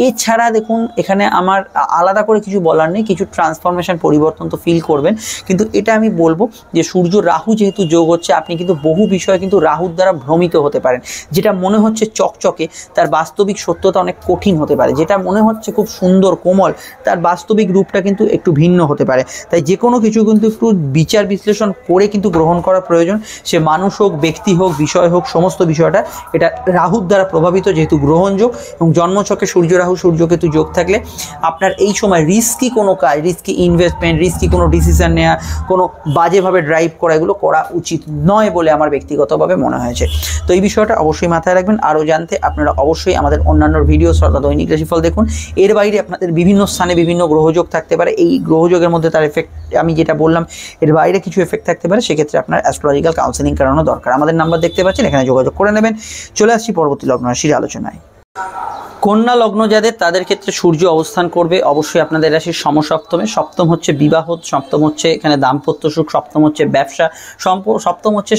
এছাড়া দেখুন এখানে আমার আলাদা করে কিছু বলার নেই, কিছু ট্রান্সফরমেশন, পরিবর্তন তো ফিল করবেন, কিন্তু এটা আমি বলবো যে সূর্য রাহু যেহেতু যোগ হচ্ছে, আপনি কিন্তু বহু বিষয়ে কিন্তু রাহুর দ্বারা ভ্রমিত হতে পারেন। যেটা মনে হচ্ছে চকচকে, তার বাস্তবিক সত্যতা অনেক কঠিন হতে পারে। যেটা মনে হচ্ছে খুব সুন্দর কোমল, তার বাস্তবিক রূপটা কিন্তু একটু ভিন্ন হতে পারে। তাই যে কোনো কিছু কিন্তু একটু বিচার বিশ্লেষণ করে কিন্তু গ্রহণ করা প্রয়োজন। সে মানুষ হোক, ব্যক্তি হোক, বিষয় হোক, সমস্ত বিষয়টা এটা রাহুর দ্বারা প্রভাবিত, যেহেতু গ্রহণযোগ এবং জন্মছকে সূর্য রাহু সূর্যকেতু যোগ থাকলে আপনার এই সময় রিস্কি কোনো কাজ, রিস্কি ইনভেস্টমেন্ট, রিস্কি কোনো ডিসিশন নেওয়া, কোনো বাজেভাবে ড্রাইভ করা, এগুলো করা উচিত নয় বলে আমার ব্যক্তিগতভাবে মনে হয়েছে। তো এই বিষয়টা অবশ্যই মাথায় রাখবেন। আরও জানতে আপনারা অবশ্যই আমাদের অন্যান্য ভিডিও অর্থাৎ দৈনিক রাশিফল দেখুন। এর বাইরে আপনাদের বিভিন্ন স্থানে বিভিন্ন গ্রহযোগ থাকতে পারে, এই গ্রহযোগের মধ্যে তার এফেক্ট আমি যেটা বললাম এর বাইরে কিছু এফেক্ট থাকতে পারে, সেক্ষেত্রে আপনার অ্যাস্ট্রোলজিক্যাল কাউন্সেলিং করানো দরকার। আমাদের নাম্বার দেখতে পাচ্ছেন, এখানে যোগাযোগ করে নেবেন। চলে আসছি পরবর্তী লগ্ন রাশির আলোচনায়। কন্যা লগ্ন যাদের, তাদের ক্ষেত্রে সূর্য অবস্থান করবে অবশ্যই আপনাদের রাশির সমসপ্তমে। সপ্তম হচ্ছে বিবাহ, সপ্তম হচ্ছে এখানে দাম্পত্য সুখ, সপ্তম হচ্ছে ব্যবসা, সপ্তম হচ্ছে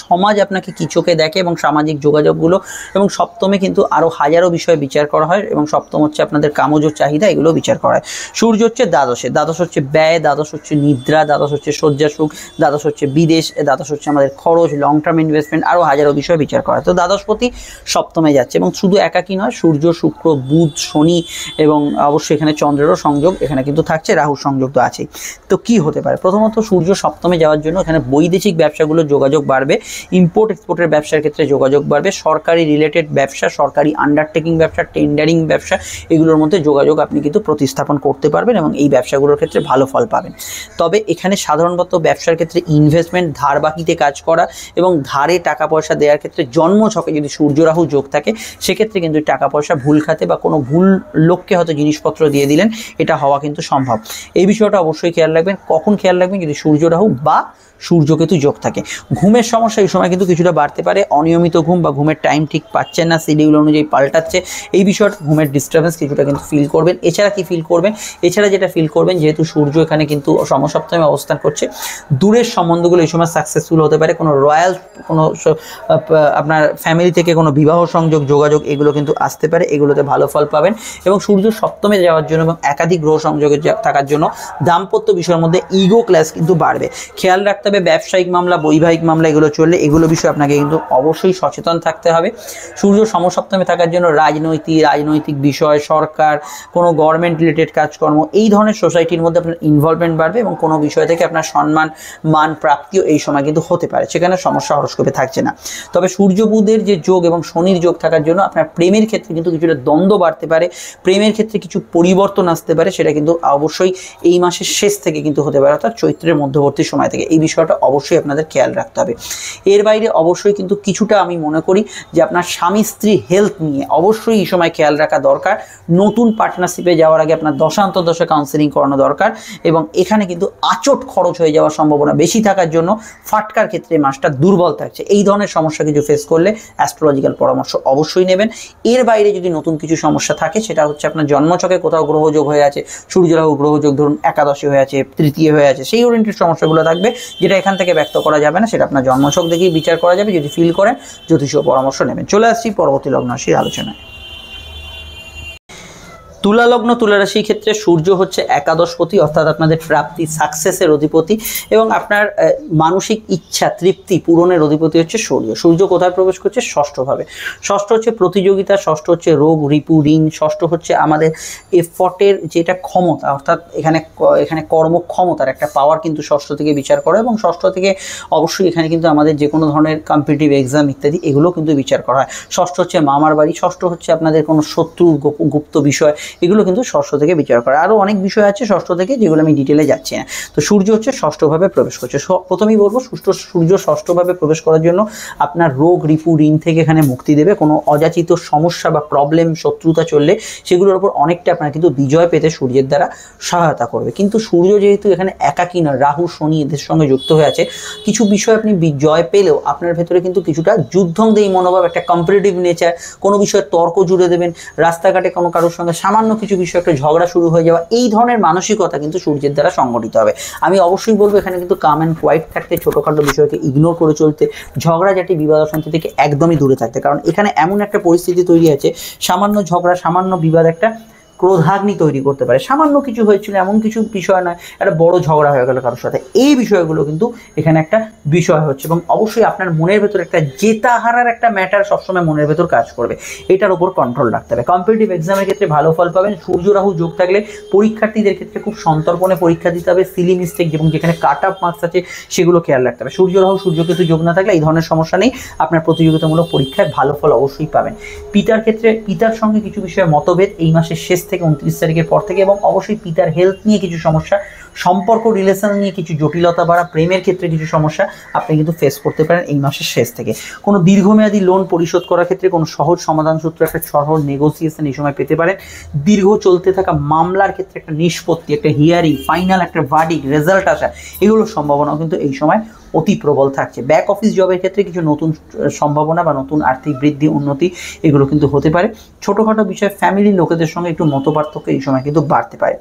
সমাজ আপনাকে কি চোখে দেখে এবং সামাজিক যোগাযোগগুলো, এবং সপ্তমে কিন্তু আরও হাজারো বিষয় বিচার করা হয়, এবং সপ্তম হচ্ছে আপনাদের কামজ চাহিদা, এগুলো বিচার করা হয়। সূর্য হচ্ছে দ্বাদশে, দ্বাদশ হচ্ছে ব্যয়, দ্বাদশ হচ্ছে নিদ্রা, দ্বাদশ হচ্ছে শয্যা সুখ, দ্বাদশ হচ্ছে বিদেশ, দ্বাদশ হচ্ছে আমাদের খরচ, লং টার্ম ইনভেস্টমেন্ট, আরও হাজারো বিষয় বিচার করা হয়। তো দ্বাদশপতি সপ্তমে যাচ্ছে, এবং শুধু একাকী নয়, সূর্য, শুক্র, বুধ, শনি এবং অবশ্যই এখানে চন্দ্রেরও সংযোগ এখানে কিন্তু থাকছে, রাহুর সংযোগ তো আছেই। তো কি হতে পারে? প্রথমত সূর্য সপ্তমে যাওয়ার জন্য এখানে বৈদেশিক ব্যবসাগুলোর যোগাযোগ বাড়বে, ইম্পোর্ট এক্সপোর্টের ব্যবসার ক্ষেত্রে যোগাযোগ বাড়বে, সরকারি রিলেটেড ব্যবসা, সরকারি আন্ডারটেকিং ব্যবসা, টেন্ডারিং ব্যবসা, এগুলোর মধ্যে যোগাযোগ আপনি কিন্তু প্রতিস্থাপন করতে পারবেন এবং এই ব্যবসাগুলোর ক্ষেত্রে ভালো ফল পাবেন। তবে এখানে সাধারণত ব্যবসার ক্ষেত্রে ইনভেস্টমেন্ট, ধার বাকিতে কাজ করা এবং ধারে টাকা পয়সা দেওয়ার ক্ষেত্রে জন্ম ছকে যদি সূর্য রাহু যোগ থাকে, সেক্ষেত্রে কিন্তু টাকা পয়সা ভুল খাতে বা কোনো ভুল লোককে হয়তো জিনিসপত্র দিয়ে দিলেন, এটা হওয়া কিন্তু সম্ভব। এই বিষয়টা অবশ্যই খেয়াল রাখবেন। কখন খেয়াল রাখবেন? যদি সূর্য রাহু বা সূর্যকেতু যোগ থাকে। ঘুমের সমস্যা এই সময় কিন্তু কিছুটা বাড়তে পারে, অনিয়মিত ঘুম বা ঘুমের টাইম ঠিক পাচ্ছেন না, শিডিউল অনুযায়ী পাল্টাচ্ছে, এই বিষয়টা ঘুমের ডিস্টার্বেন্স কিছুটা কিন্তু ফিল করবেন। এছাড়া কি ফিল করবেন? এছাড়া যেটা ফিল করবেন, যেহেতু সূর্য এখানে কিন্তু সমসপ্তমে অবস্থান করছে, দূরের সম্বন্ধগুলো এই সময় সাকসেসফুল হতে পারে, কোনো রয়্যাল কোনো আপনার ফ্যামিলি থেকে কোনো বিবাহ সংযোগ, যোগাযোগ, এগুলো কিন্তু আসতে পারে, এগুলোতে ভালো ফল পাবেন। এবং সূর্য সপ্তমে যাওয়ার জন্য এবং একাধিক গ্রহ সংযোগে থাকার জন্য দাম্পত্য বিষয়ের মধ্যে ইগো ক্লাস কিন্তু বাড়বে। খেয়াল রাখতে হবে ব্যবসায়িক মামলা, বৈবাহিক মামলা এগুলো চললে এগুলো বিষয়ে আপনাকে কিন্তু অবশ্যই সচেতন থাকতে হবে। সূর্য সমসপ্তমে থাকার জন্য রাজনৈতিক বিষয়, সরকার, কোনো গভর্নমেন্ট রিলেটেড কাজকর্ম, এই ধরনের সোসাইটির মধ্যে আপনার ইনভলভমেন্ট বাড়বে এবং কোনো বিষয় থেকে আপনার সম্মান মান প্রাপ্তিও এই সময় কিন্তু হতে পারে, সেখানে সমস্যা হরস্কোপে থাকছে না। তবে সূর্য বুধের যে যোগ এবং শনির যোগ থাকার জন্য আপনার প্রেমের ক্ষেত্রে কিন্তু কিছুটা দ্বন্দ্ব বাড়তে পারে, প্রেমের ক্ষেত্রে কিছু পরিবর্তন আসতে পারে, সেটা কিন্তু অবশ্যই এই মাসের শেষ থেকে কিন্তু হতে পারে, অর্থাৎ চৈত্রের মধ্যবর্তী সময় থেকে। এই বিষয়টা অবশ্যই আপনাদের খেয়াল রাখতে হবে। এর বাইরে অবশ্যই কিন্তু কিছুটা আমি মনে করি যে আপনার স্বামী স্ত্রী হেলথ নিয়ে অবশ্যই এই সময় খেয়াল রাখা দরকার। নতুন পার্টনারশিপে যাওয়ার আগে আপনার দশান্তর্দশা কাউন্সেলিং করানো দরকার, এবং এখানে কিন্তু আচট খরচ হয়ে যাওয়ার সম্ভাবনা বেশি থাকার জন্য ফাটকার ক্ষেত্রে মাসটা দুর্বল থাকছে। এই ধরনের সমস্যা কিছু ফেস করলে অ্যাস্ট্রোলজিক্যাল পরামর্শ অবশ্যই নেবেন। এর বাইরে যদি নতুন কিছু সমস্যা থাকে, সেটা হচ্ছে আপনার জন্মছকে কোথাও গ্রহযোগ হয়ে আছে, সূর্য রাহু গ্রহযোগ ধরুন একাদশী হয়ে আছে, তৃতীয় হয়ে আছে, সেই ওরিয়েন্টেড সমস্যাগুলো থাকবে, যেটা এখান থেকে ব্যক্ত করা যাবে না, সেটা আপনার জন্মছক দেখেই বিচার করা যাবে। যদি ফিল করেন জ্যোতিষীয় পরামর্শ নেবেন। চলে আসছি পরবর্তী লগ্ন রাশির আলোচনায়। তুলা লগ্ন, তুলা রাশির ক্ষেত্রে সূর্য হচ্ছে একাদশপতি, অর্থাৎ আপনাদের প্রাপ্তি, সাকসেসের অধিপতি এবং আপনার মানসিক ইচ্ছা তৃপ্তি পূরণের অধিপতি হচ্ছে সূর্য। সূর্য কোথায় প্রবেশ করছে? ষষ্ঠভাবে। ষষ্ঠ হচ্ছে প্রতিযোগিতা, ষষ্ঠ হচ্ছে রোগ, রিপু, ঋণ, ষষ্ঠ হচ্ছে আমাদের এফর্টের যেটা ক্ষমতা, অর্থাৎ এখানে কর্মক্ষমতার একটা পাওয়ার কিন্তু ষষ্ঠ থেকে বিচার করে, এবং ষষ্ঠ থেকে অবশ্যই এখানে কিন্তু আমাদের যে কোনো ধরনের কম্পিটিটিভ এক্সাম ইত্যাদি এগুলো কিন্তু বিচার করা হয়। ষষ্ঠ হচ্ছে মামার বাড়ি, ষষ্ঠ হচ্ছে আপনাদের কোনো শত্রু গুপ্ত বিষয়, এগুলো কিন্তু ষষ্ঠ থেকে বিচার করে। আরও অনেক বিষয় আছে ষষ্ঠ থেকে, যেগুলো আমি ডিটেলে যাচ্ছি না। তো সূর্য হচ্ছে ষষ্ঠভাবে প্রবেশ করছে। প্রথমেই বলবো সূর্য ষষ্ঠভাবে প্রবেশ করার জন্য আপনার রোগ, রিপু, ঋণ থেকে এখানে মুক্তি দেবে। কোনো অযাচিত সমস্যা বা প্রবলেম, শত্রুতা চললে সেগুলোর উপর অনেকটা আপনার কিন্তু বিজয় পেতে সূর্যের দ্বারা সহায়তা করবে। কিন্তু সূর্য যেহেতু এখানে একাকী নয়, রাহু, শনি এদের সঙ্গে যুক্ত হয়ে আছে, কিছু বিষয় আপনি বিজয় পেলেও আপনার ভেতরে কিন্তু কিছুটা যুদ্ধংদেহী মনোভাব, একটা কম্পিটিটিভ নেচার, কোনো বিষয়ে তর্ক জুড়ে দেবেন, রাস্তাঘাটে কোনো কারোর সঙ্গে সামান্য কিছু বিষয় একটা ঝগড়া শুরু হয়ে যাওয়া, এই ধরনের মানসিকতা কিন্তু সূর্যের দ্বারা সংগঠিত হবে। আমি অবশ্যই বলবো এখানে কিন্তু কাম অ্যান্ড কোয়াইট থাকতে, ছোটোখাটো বিষয়কে ইগনোর করে চলতে, ঝগড়াঝাটি, বিবাদ অশান্তি থেকে একদমই দূরে থাকতে, কারণ এখানে এমন একটা পরিস্থিতি তৈরি আছে, সামান্য ঝগড়া, সামান্য বিবাদ একটা ক্রোধাগ্নি তৈরি করতে পারে। সামান্য কিছু হয়েছিল এমন কিছু বিষয় নয়, একটা বড় ঝগড়া হয়ে গেল কারোর সাথে, এই বিষয়গুলো কিন্তু এখানে একটা বিষয় হচ্ছে। এবং অবশ্যই আপনার মনের ভেতর একটা জেতা হারার একটা ম্যাটার সবসময় মনের ভেতর কাজ করবে, এটার উপর কন্ট্রোল রাখতে হবে। কম্পিটিটিভ এক্সামের ক্ষেত্রে ভালো ফল পাবেন। সূর্য রাহু যোগ থাকলে পরীক্ষার্থীদের ক্ষেত্রে খুব সন্তর্পণে পরীক্ষা দিতে হবে। সিলি মিস্টেক এবং যেখানে কাট অফ মার্কস আছে সেগুলো খেয়াল রাখতে হবে। সূর্য রাহু সূর্যকেতু যোগ না থাকলে এই ধরনের সমস্যা নেই, আপনার প্রতিযোগিতামূলক পরীক্ষায় ভালো ফল অবশ্যই পাবেন। পিতার ক্ষেত্রে পিতার সঙ্গে কিছু বিষয়ে মতভেদ এই মাসের শেষ থেকে 29 তারিখের পর থেকে, এবং অবশ্যই পিতার হেলথ নিয়ে কিছু সমস্যা, সম্পর্ক রিলেশন নিয়ে কিছু জটিলতা বাড়া, প্রেমের ক্ষেত্রে কিছু সমস্যা আপনি কিন্তু ফেস করতে পারেন এই মাসের শেষ থেকে। কোনো দীর্ঘমেয়াদী লোন পরিশোধ করার ক্ষেত্রে কোনো সহজ সমাধান সূত্র, একটা সহজ নেগোসিয়েশন এই সময় পেতে পারেন। দীর্ঘ চলতে থাকা মামলার ক্ষেত্রে একটা নিষ্পত্তি, একটা হিয়ারিং, ফাইনাল একটা ভার্ডিক্ট, রেজাল্ট আসা, এগুলোর সম্ভাবনাও কিন্তু এই সময় অতি প্রবল থাকছে। ব্যাক অফিস জবের ক্ষেত্রে কিছু নতুন সম্ভাবনা বা নতুন আর্থিক বৃদ্ধি, উন্নতি এগুলো কিন্তু হতে পারে। ছোটোখাটো বিষয়ে ফ্যামিলির লোকেদের সঙ্গে একটু মতপার্থক্য এই সময় কিন্তু বাড়তে পারে।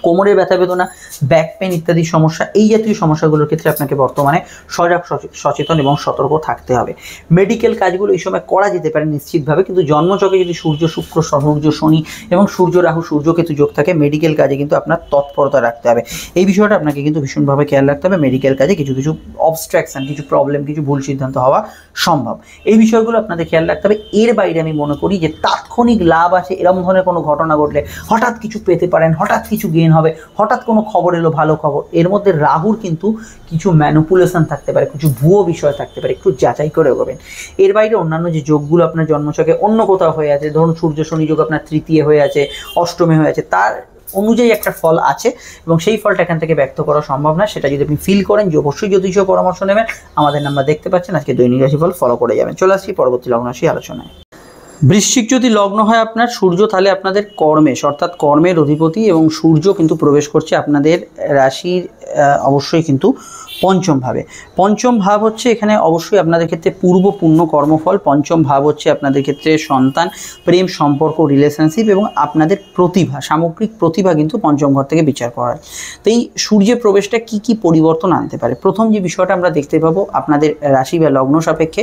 কোমরের ব্যথা বেদনা, ব্যাক পেন ইত্যাদি সমস্যা, এই জাতীয় সমস্যাগুলোর ক্ষেত্রে আপনাকে বর্তমানে সজাগ, সচেতন এবং সতর্ক থাকতে হবে। মেডিকেল কাজগুলো এই সময় করা যেতে পারে নিশ্চিতভাবে, কিন্তু জন্মচকে যদি সূর্য শুক্র, সূর্য শনি এবং সূর্য রাহু সূর্যকেতু যোগ থাকে, মেডিকেল কাজে কিন্তু আপনার তৎপরতা রাখতে হবে। এই বিষয়টা আপনাকে কিন্তু ভীষণভাবে খেয়াল রাখতে হবে। মেডিকেল কাজে কিছু কিছু অবস্ট্রাকশন, কিছু প্রবলেম, কিছু ভুল সিদ্ধান্ত হওয়া সম্ভব, এই বিষয়গুলো আপনাদের খেয়াল রাখতে হবে। এর বাইরে আমি মনে করি যে তাৎক্ষণিক লাভ আছে এরকম ধরনের কোনো ঘটনা ঘটলে হঠাৎ কিছু পেতে পারেন, হঠাৎ কিছু গেইন হবে, হঠাৎ কোনো খবর এলো ভালো খবর, এর মধ্যে রাহুর কিন্তু কিছু ম্যানিপুলেশন থাকতে পারে, কিছু ভুয়ো বিষয় থাকতে পারে, একটু যাচাই করে এগোবেন। এর বাইরে অন্যান্য যে যোগগুলো আপনার জন্মছকে অন্য কোথাও হয়ে আছে, ধরুন সূর্য শনি যোগ আপনার তৃতীয় হয়ে আছে, অষ্টমে হয়ে আছে, তার অনুযায়ী একটা ফল আছে এবং সেই ফলটা এখান থেকে ব্যক্ত করা সম্ভব না। সেটা যদি আপনি ফিল করেন যে অবশ্যই জ্যোতিষীয় পরামর্শ নেবেন, আমাদের নাম্বার দেখতে পাচ্ছেন, আজকে দৈনিক রাশিফল ফলো করে যাবেন। চলে আসছি পরবর্তী লগ্ন রাশি আলোচনায়। বৃশ্চিক যদি লগ্ন হয় আপনার, সূর্য তাহলে আপনাদের কর্মেশ অর্থাৎ কর্মের অধিপতি, এবং সূর্য কিন্তু প্রবেশ করছে আপনাদের রাশির অবশ্যই কিন্তু পঞ্চম ভাবে। পঞ্চম ভাব হচ্ছে এখানে অবশ্যই আপনাদের ক্ষেত্রে পূর্ব পুণ্য কর্মফল। পঞ্চম ভাব হচ্ছে আপনাদের ক্ষেত্রে সন্তান, প্রেম, সম্পর্ক, রিলেশনশিপ এবং আপনাদের প্রতিভা, সামগ্রিক প্রতিভা কিন্তু পঞ্চম ঘর থেকে বিচার করা হয়। তো এই সূর্যের প্রবেশটা কি কি পরিবর্তন আনতে পারে? প্রথম যে বিষয়টা আমরা দেখতে পাবো আপনাদের রাশি বা লগ্ন সাপেক্ষে,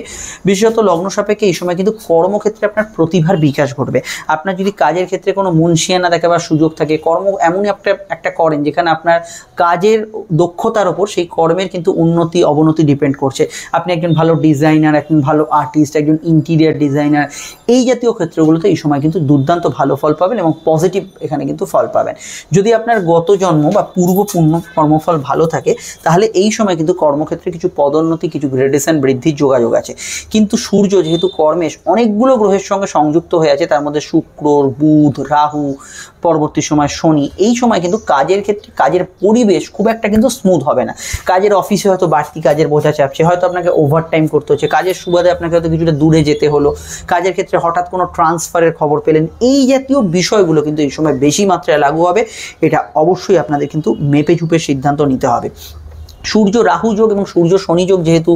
বিশেষত লগ্ন সাপেক্ষে এই সময় কিন্তু কর্মক্ষেত্রে আপনার প্রতিভার বিকাশ ঘটবে। আপনার যদি কাজের ক্ষেত্রে কোনো মুনশিয়ানা দেখাবার সুযোগ থাকে, কর্ম এমনই একটা করেন যেখানে আপনার কাজের দক্ষতার ওপর সেই কর্মের কিন্তু উন্নতি অবনতি ডিপেন্ড করছে। আপনি একজন ভালো ডিজাইনার, একজন ভালো আর্টিস্ট, একজন ইন্টিরিয়ার ডিজাইনার, এই জাতীয় ক্ষেত্রগুলোতে এই সময় কিন্তু দুর্দান্ত ভালো ফল পাবেন এবং পজিটিভ এখানে কিন্তু ফল পাবেন। যদি আপনার গত জন্ম বা পূর্ব পুণ্য কর্মফল ভালো থাকে তাহলে এই সময় কিন্তু কর্মক্ষেত্রে কিছু পদোন্নতি, কিছু গ্রেডেশন বৃদ্ধির যোগাযোগ আছে। কিন্তু সূর্য যেহেতু কর্মেশ অনেকগুলো গ্রহের সঙ্গে সংযুক্ত হয়ে আছে, তার মধ্যে শুক্র, বুধ, রাহু, পরবর্তী সময় শনি, এই সময় কিন্তু কাজের ক্ষেত্রে কাজের পরিবেশ খুব একটা কিন্তু স্মুথ হবে না। কাজের অফিসে হয়তো বাড়তি কাজের বোঝা চাপছে, হয়তো আপনাকে ওভারটাইম করতে হচ্ছে, কাজের সুবাদে আপনাকে হয়তো কিছুটা দূরে যেতে হলো, কাজের ক্ষেত্রে হঠাৎ কোনো ট্রান্সফারের খবর পেলেন, এই জাতীয় বিষয়গুলো কিন্তু এই সময় বেশি মাত্রায় লাগু হবে। এটা অবশ্যই আপনাদের কিন্তু মেপে চুপে সিদ্ধান্ত নিতে হবে। সূর্য রাহু যোগ এবং সূর্য শনি যোগ যেহেতু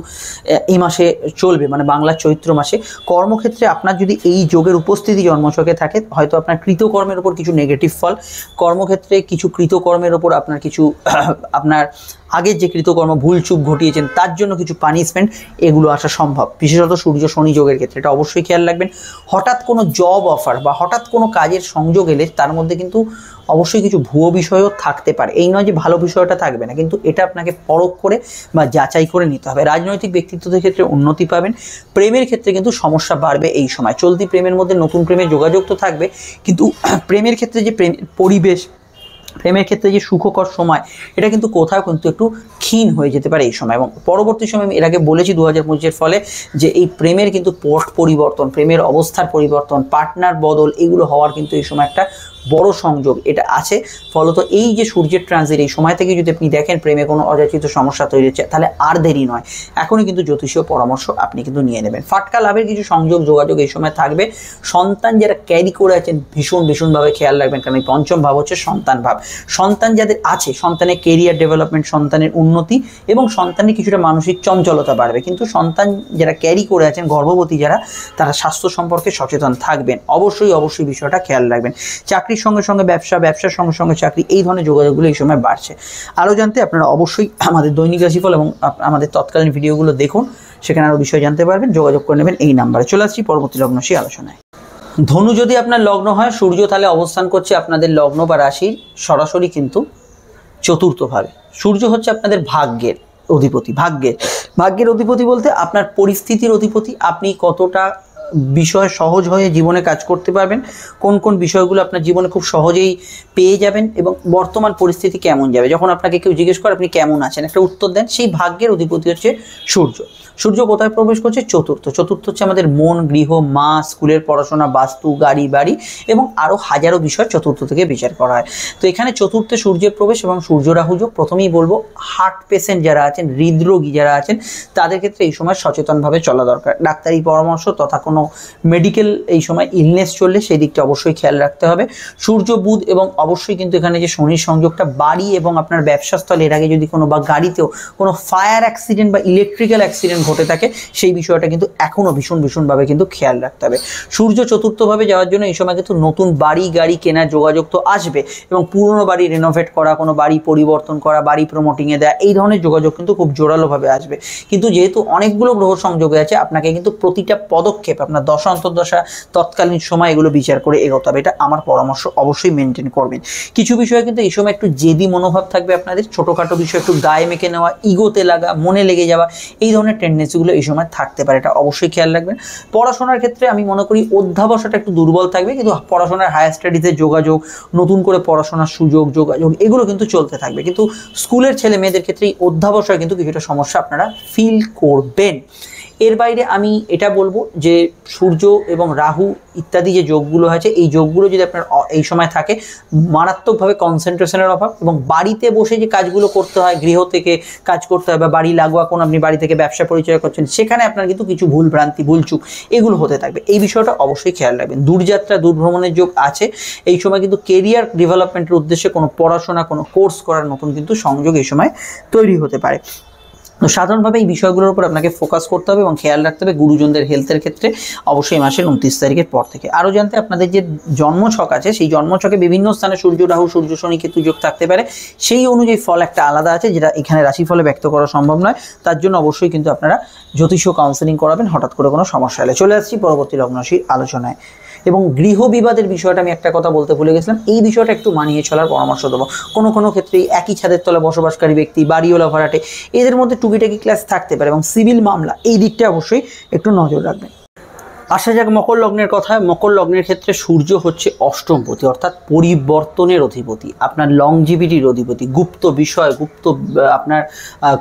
এই মাসে চলবে, মানে বাংলার চৈত্র মাসে, কর্মক্ষেত্রে আপনার যদি এই যোগের উপস্থিতি জন্মছকে থাকে, হয়তো আপনার কৃতকর্মের ওপর কিছু নেগেটিভ ফল, কর্মক্ষেত্রে কিছু কৃতকর্মের ওপর আপনার কিছু আপনার আগের যে কৃতকর্ম ভুলচুক ঘটিয়েছেন তার জন্য কিছু পানিশমেন্ট, এগুলো আসা সম্ভব, বিশেষত সূর্য শনি যোগের ক্ষেত্রে। এটা অবশ্যই খেয়াল রাখবেন। হঠাৎ কোনো জব অফার বা হঠাৎ কোনো কাজের সংযোগ এলে তার মধ্যে কিন্তু অবশ্যই কিছু ভুয়ো বিষয়ও থাকতে পারে। এই নয় যে ভালো বিষয়টা থাকবে না, কিন্তু এটা আপনাকে পরখ করে বা যাচাই করে নিতে হবে। রাজনৈতিক ব্যক্তিত্বদের ক্ষেত্রে উন্নতি পাবেন। প্রেমের ক্ষেত্রে কিন্তু সমস্যা বাড়বে এই সময়। চলতি প্রেমের মধ্যে নতুন প্রেমের যোগাযোগ তো থাকবে, কিন্তু প্রেমের ক্ষেত্রে যে পরিবেশ, প্রেমের ক্ষেত্রে যে সুখকর সময়, এটা কিন্তু কোথাও কিন্তু একটু ক্ষীণ হয়ে যেতে পারে এই সময়। এবং পরবর্তী সময় আমি এর আগে বলেছি 2025-এর ফলে যে এই প্রেমের কিন্তু পোস্ট পরিবর্তন, প্রেমের অবস্থার পরিবর্তন, পার্টনার বদল, এগুলো হওয়ার কিন্তু এই সময় একটা বড় সংযোগ এটা আছে। ফলত এই যে সূর্যের ট্রানজিট, এই সময় থেকে যদি আপনি দেখেন প্রেমে কোনো অযাচিত সমস্যা তৈরি হচ্ছে, তাহলে আর দেরি নয়, এখনই কিন্তু জ্যোতিষীয় পরামর্শ আপনি কিন্তু নিয়ে নেবেন। ফাটকা লাভের কিছু সংযোগ যোগাযোগ এই সময় থাকবে। সন্তান যারা ক্যারি করে আছেন ভীষণভাবে খেয়াল রাখবেন, কারণ এই পঞ্চম ভাব হচ্ছে সন্তান ভাব। সন্তান যাদের আছে, সন্তানের কেরিয়ার ডেভেলপমেন্ট, সন্তানের উন্নতি এবং সন্তানের কিছুটা মানসিক চঞ্চলতা বাড়বে। কিন্তু সন্তান যারা ক্যারি করে আছেন, গর্ভবতী যারা, তারা স্বাস্থ্য সম্পর্কে সচেতন থাকবেন। অবশ্যই বিষয়টা খেয়াল রাখবেন। চাকরির সঙ্গে সঙ্গে ব্যবসা, ব্যবসার সঙ্গে সঙ্গে চাকরি, এই ধরনের যোগাযোগগুলো এই সময় বাড়ছে। আরও জানতে আপনারা অবশ্যই আমাদের দৈনিক রাশিফল এবং আমাদের তৎকালীন ভিডিওগুলো দেখুন, সেখানে আরও বিষয় জানতে পারবেন। যোগাযোগ করে নেবেন এই নাম্বারে। চলে আসছি পরবর্তী লগ্ন রাশি আলোচনায়। ধনু যদি আপনার লগ্ন হয়, সূর্য তাহলে অবস্থান করছে আপনাদের লগ্ন বা রাশির সরাসরি কিন্তু চতুর্থভাবে। সূর্য হচ্ছে আপনাদের ভাগ্যের অধিপতি। ভাগ্যের অধিপতি বলতে আপনার পরিস্থিতির অধিপতি। আপনি কতটা বিষয় সহজ হয়ে জীবনে কাজ করতে পারবেন, কোন কোন বিষয়গুলো আপনার জীবনে খুব সহজেই পেয়ে যাবেন, এবং বর্তমান পরিস্থিতি কেমন যাবে। যখন আপনাকে কেউ জিজ্ঞেস করে আপনি কেমন আছেন, একটা উত্তর দেন, সেই ভাগ্যের অধিপতি হচ্ছে সূর্য। সূর্য কোথায় প্রবেশ করছে? চতুর্থ হচ্ছে আমাদের মন, গৃহ, মা, স্কুলের পড়াশোনা, বাস্তু, গাড়ি বাড়ি এবং আরও হাজারো বিষয় চতুর্থ থেকে বিচার করা হয়। তো এখানে চতুর্থে সূর্যের প্রবেশ এবং সূর্য রাহু যোগ। প্রথমেই বলবো, হার্ট পেশেন্ট যারা আছেন, হৃদরোগী যারা আছেন, তাদের ক্ষেত্রে এই সময় সচেতনভাবে চলা দরকার। ডাক্তারি পরামর্শ তথা কোনো মেডিকেল এই সময় ইলনেস চললে সেই দিকটা অবশ্যই খেয়াল রাখতে হবে। সূর্য, বুধ এবং অবশ্যই কিন্তু এখানে যে শনির সংযোগটা, বাড়ি এবং আপনার ব্যবসাস্থলে এর আগে যদি কোনো বা গাড়িতেও কোনো ফায়ার অ্যাক্সিডেন্ট বা ইলেকট্রিক্যাল অ্যাক্সিডেন্ট ঘটে থাকে, সেই বিষয়টা কিন্তু এখনও ভীষণভাবে কিন্তু খেয়াল রাখতে হবে। সূর্য চতুর্থভাবে যাওয়ার জন্য এই সময় কিন্তু নতুন বাড়ি গাড়ি কেনার যোগাযোগ তো আসবে, এবং পুরনো বাড়ি রেনোভেট করা, কোনো বাড়ি পরিবর্তন করা, বাড়ি প্রমোটিংয়ে দেওয়া, এই ধরনের যোগাযোগ কিন্তু খুব জোরালোভাবে আসবে। কিন্তু যেহেতু অনেকগুলো গ্রহ সংযোগে আছে, আপনাকে কিন্তু প্রতিটা পদক্ষেপ আপনার দশা অন্তর্দশা তৎকালীন সময় এগুলো বিচার করে এগোতে হবে। এটা আমার পরামর্শ, অবশ্যই মেনটেন করবেন। কিছু বিষয়ে কিন্তু এই সময় একটু জেদি মনোভাব থাকবে আপনাদের, ছোটোখাটো বিষয় একটু গায়ে মেখে নেওয়া, ইগোতে লাগা, মনে লেগে যাওয়া, এই ধরনের টেন্ডেন্সিগুলো এই সময় থাকতে পারে, এটা অবশ্যই খেয়াল রাখবেন। পড়াশোনার ক্ষেত্রে আমি মনে করি অধ্যাবসাটা একটু দুর্বল থাকবে, কিন্তু পড়াশোনার হায়ার স্টাডিজের যোগাযোগ, নতুন করে পড়াশোনার সুযোগ যোগাযোগ, এগুলো কিন্তু চলতে থাকবে। কিন্তু স্কুলের ছেলে মেয়েদের ক্ষেত্রে এই অধ্যাবসায় কিন্তু কিছুটা সমস্যা আপনারা ফিল করবেন। এর বাইরে আমি এটা বলবো যে সূর্য এবং রাহু ইত্যাদি যে যোগগুলো আছে, এই যোগগুলো যদি আপনার এই সময় থাকে, মারাত্মকভাবে কনসেন্ট্রেশনের অভাব, এবং বাড়িতে বসে যে কাজগুলো করতে হয়, গৃহ থেকে কাজ করতে হয়, বা বাড়ি লাগোয়া কোনো আপনি বাড়ি থেকে ব্যবসা পরিচয় করছেন, সেখানে আপনার কিন্তু কিছু ভুল ভ্রান্তি, ভুলচুক এগুলো হতে থাকবে। এই বিষয়টা অবশ্যই খেয়াল রাখবেন। দূরযাত্রা, দূরভ্রমণের যোগ আছে এই সময়, কিন্তু কেরিয়ার ডেভেলপমেন্টের উদ্দেশ্যে কোনো পড়াশোনা, কোনো কোর্স করার নতুন কিন্তু সংযোগ এই সময় তৈরি হতে পারে। তো সাধারণভাবে এই বিষয়গুলোর উপর আপনাকে ফোকাস করতে হবে এবং খেয়াল রাখতে হবে গুরুজনদের হেলথের ক্ষেত্রে, অবশ্যই মাসের 29 তারিখের পর থেকে। আরও জানতে আপনাদের যে জন্মছক আছে, সেই জন্মছকে বিভিন্ন স্থানে সূর্য রাহু, সূর্য শনি কেতু যোগ থাকতে পারে, সেই অনুযায়ী ফল একটা আলাদা আছে, যেটা এখানে রাশিফলে ব্যক্ত করা সম্ভব নয়। তার জন্য অবশ্যই কিন্তু আপনারা জ্যোতিষ কাউন্সেলিং করাবেন হঠাৎ করে কোনো সমস্যা হলে। চলে আসছি পরবর্তী লগ্নরাশির আলোচনায়। এবং গৃহ বিবাদের বিষয়টা আমি একটা কথা বলতে ভুলে গেছিলাম, এই বিষয়টা একটু মানিয়ে চলার পরামর্শ দেবো। কোনো ক্ষেত্রেই একই ছাদের তলে বসবাসকারী ব্যক্তি, বাড়িওয়ালা, ভাড়াটে, এদের মধ্যে টুকিটাকি ক্লাস থাকতে পারে, এবং সিভিল মামলা, এই দিকটা অবশ্যই একটু নজর রাখবেন। আসা যাক মকর লগ্নের কথায়। মকর লগ্নের ক্ষেত্রে সূর্য হচ্ছে অষ্টমপতি, অর্থাৎ পরিবর্তনের অধিপতি, আপনার লংজিভিটির অধিপতি, গুপ্ত বিষয়, গুপ্ত আপনার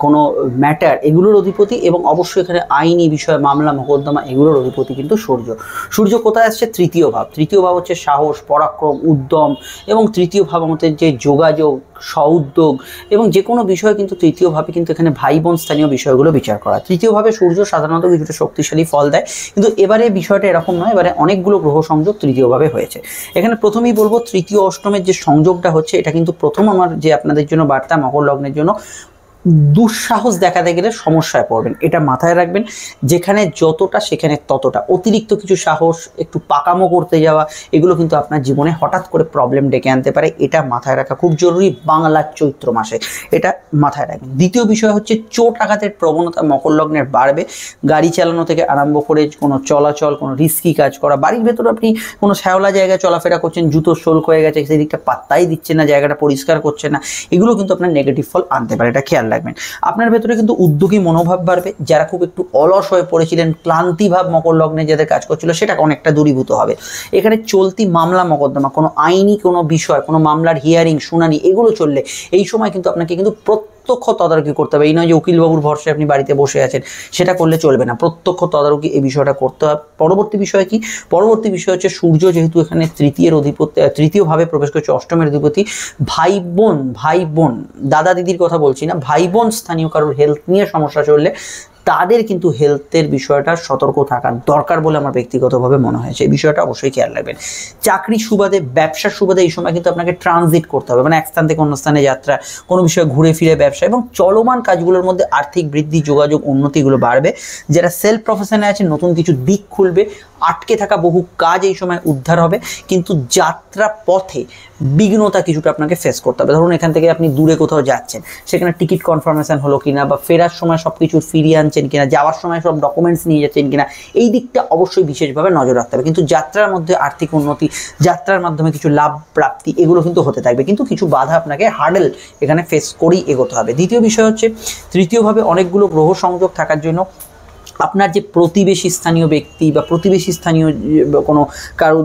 কোনো ম্যাটার, এগুলোর অধিপতি, এবং অবশ্যই এখানে আইনি বিষয়, মামলা মোকদ্দমা, এগুলোর অধিপতি কিন্তু সূর্য। সূর্য কোথায় আসছে? তৃতীয় ভাব। তৃতীয় ভাব হচ্ছে সাহস, পরাক্রম, উদ্যম, এবং তৃতীয় ভাব আমাদের যে যোগাযোগ, সউদ্যোগ, এবং যে কোনো বিষয় কিন্তু তৃতীয়ভাবে কিন্তু এখানে ভাই বোন স্থানীয় বিষয়গুলো বিচার করা। তৃতীয়ভাবে সূর্য সাধারণত কিছুটা শক্তিশালী ফল দেয়, কিন্তু এবারে বিষয়টা এরকম নয়, এবারে অনেকগুলো গ্রহ সংযোগ তৃতীয়ভাবে হয়েছে। এখানে প্রথমেই বলবো, তৃতীয় অষ্টমের যে সংযোগটা হচ্ছে, এটা কিন্তু প্রথম আমার যে আপনাদের জন্য বার্তা মকর লগ্নের জন্য, দুঃসাহস দেখাতে গেলে সমস্যায় পড়বেন, এটা মাথায় রাখবেন। যেখানে যতটা সেখানে ততটা, অতিরিক্ত কিছু সাহস, একটু পাকামো করতে যাওয়া, এগুলো কিন্তু আপনার জীবনে হঠাৎ করে প্রবলেম ডেকে আনতে পারে, এটা মাথায় রাখা খুব জরুরি বাংলার চৈত্র মাসে, এটা মাথায় রাখবেন। দ্বিতীয় বিষয় হচ্ছে চোট আঘাতের প্রবণতা মকর লগ্নের বাড়বে। গাড়ি চালানো থেকে আরম্ভ করে কোনো চলাচল, কোনো রিস্কি কাজ করা, বাড়ির ভেতরে আপনি কোনো শ্যাওলা জায়গায় চলাফেরা করছেন, জুতো শোল্ক হয়ে গেছে, সেই দিকটা পাত্তাই দিচ্ছে না, জায়গাটা পরিষ্কার করছে না, এগুলো কিন্তু আপনার নেগেটিভ ফল আনতে পারে, এটা খেয়াল রাখবেন। আপনার ভেতরে কিন্তু উদ্যোগী মনোভাব বাড়বে। যারা খুব একটু অলস হয়ে পড়েছিলেন, ক্লান্তিভাব মকর লগ্নে যাদের কাজ করছিল, সেটা অনেকটা দূরীভূত হবে। এখানে চলতি মামলা মোকদ্দমা, কোনো আইনি কোনো বিষয়, কোনো মামলার হিয়ারিং, শুনানি, এগুলো চললে এই সময় কিন্তু আপনাকে কিন্তু প্রত্যক্ষ তদারকি করতে হবে। এই নয় যে উকিলবাবুর ভরসায় আপনি বাড়িতে বসে আছেন, সেটা করলে চলবে না, প্রত্যক্ষ তদারকি এই বিষয়টা করতে হবে। পরবর্তী বিষয় কি? পরবর্তী বিষয় হচ্ছে সূর্য যেহেতু এখানে তৃতীয়ভাবে প্রবেশ করছে, অষ্টমের অধিপতি, ভাই বোন, দাদা দিদির কথা বলছি না, ভাই বোন স্থানীয় কারোর হেলথ নিয়ে সমস্যা চললে তাদের কিন্তু হেলথের বিষয়টা সতর্ক থাকার দরকার বলে আমার ব্যক্তিগতভাবে মনে হয়, সেই বিষয়টা অবশ্যই খেয়াল রাখবেন। চাকরি সুবাদে, ব্যবসার সুবাদে এই সময় কিন্তু আপনাকে ট্রানজিট করতে হবে, মানে এক স্থান থেকে অন্য স্থানে যাত্রা, কোনো বিষয়ে ঘুরে ফিরে ব্যবসা, এবং চলমান কাজগুলোর মধ্যে আর্থিক বৃদ্ধি, যোগাযোগ, উন্নতিগুলো বাড়বে। যারা সেলফ প্রফেশনে আছে, নতুন কিছু দিক খুলবে, আটকে থাকা বহু কাজ এই সময় উদ্ধার হবে। কিন্তু যাত্রা পথে বিঘ্নতা কিছুটা আপনাকে ফেস করতে হবে। ধরুন এখান থেকে আপনি দূরে কোথাও যাচ্ছেন, সেখানে টিকিট কনফার্মেশন হলো কিনা, বা ফেরার সময় সব কিছু ফিরিয়ে আনছেন কিনা, যাওয়ার সময় সব ডকুমেন্টস নিয়ে যাচ্ছেন কিনা, এই দিকটা অবশ্যই বিশেষভাবে নজর রাখতে হবে। কিন্তু যাত্রার মধ্যে আর্থিক উন্নতি, যাত্রার মাধ্যমে কিছু লাভ প্রাপ্তি এগুলো কিন্তু হতে থাকবে, কিন্তু কিছু বাধা আপনাকে হার্ডেল এখানে ফেস করেই এগোতে হবে। দ্বিতীয় বিষয় হচ্ছে, তৃতীয়ভাবে অনেকগুলো গ্রহ সংযোগ থাকার জন্য আপনার যে প্রতিবেশী স্থানীয় ব্যক্তি বা প্রতিবেশী স্থানীয় কোনো কারো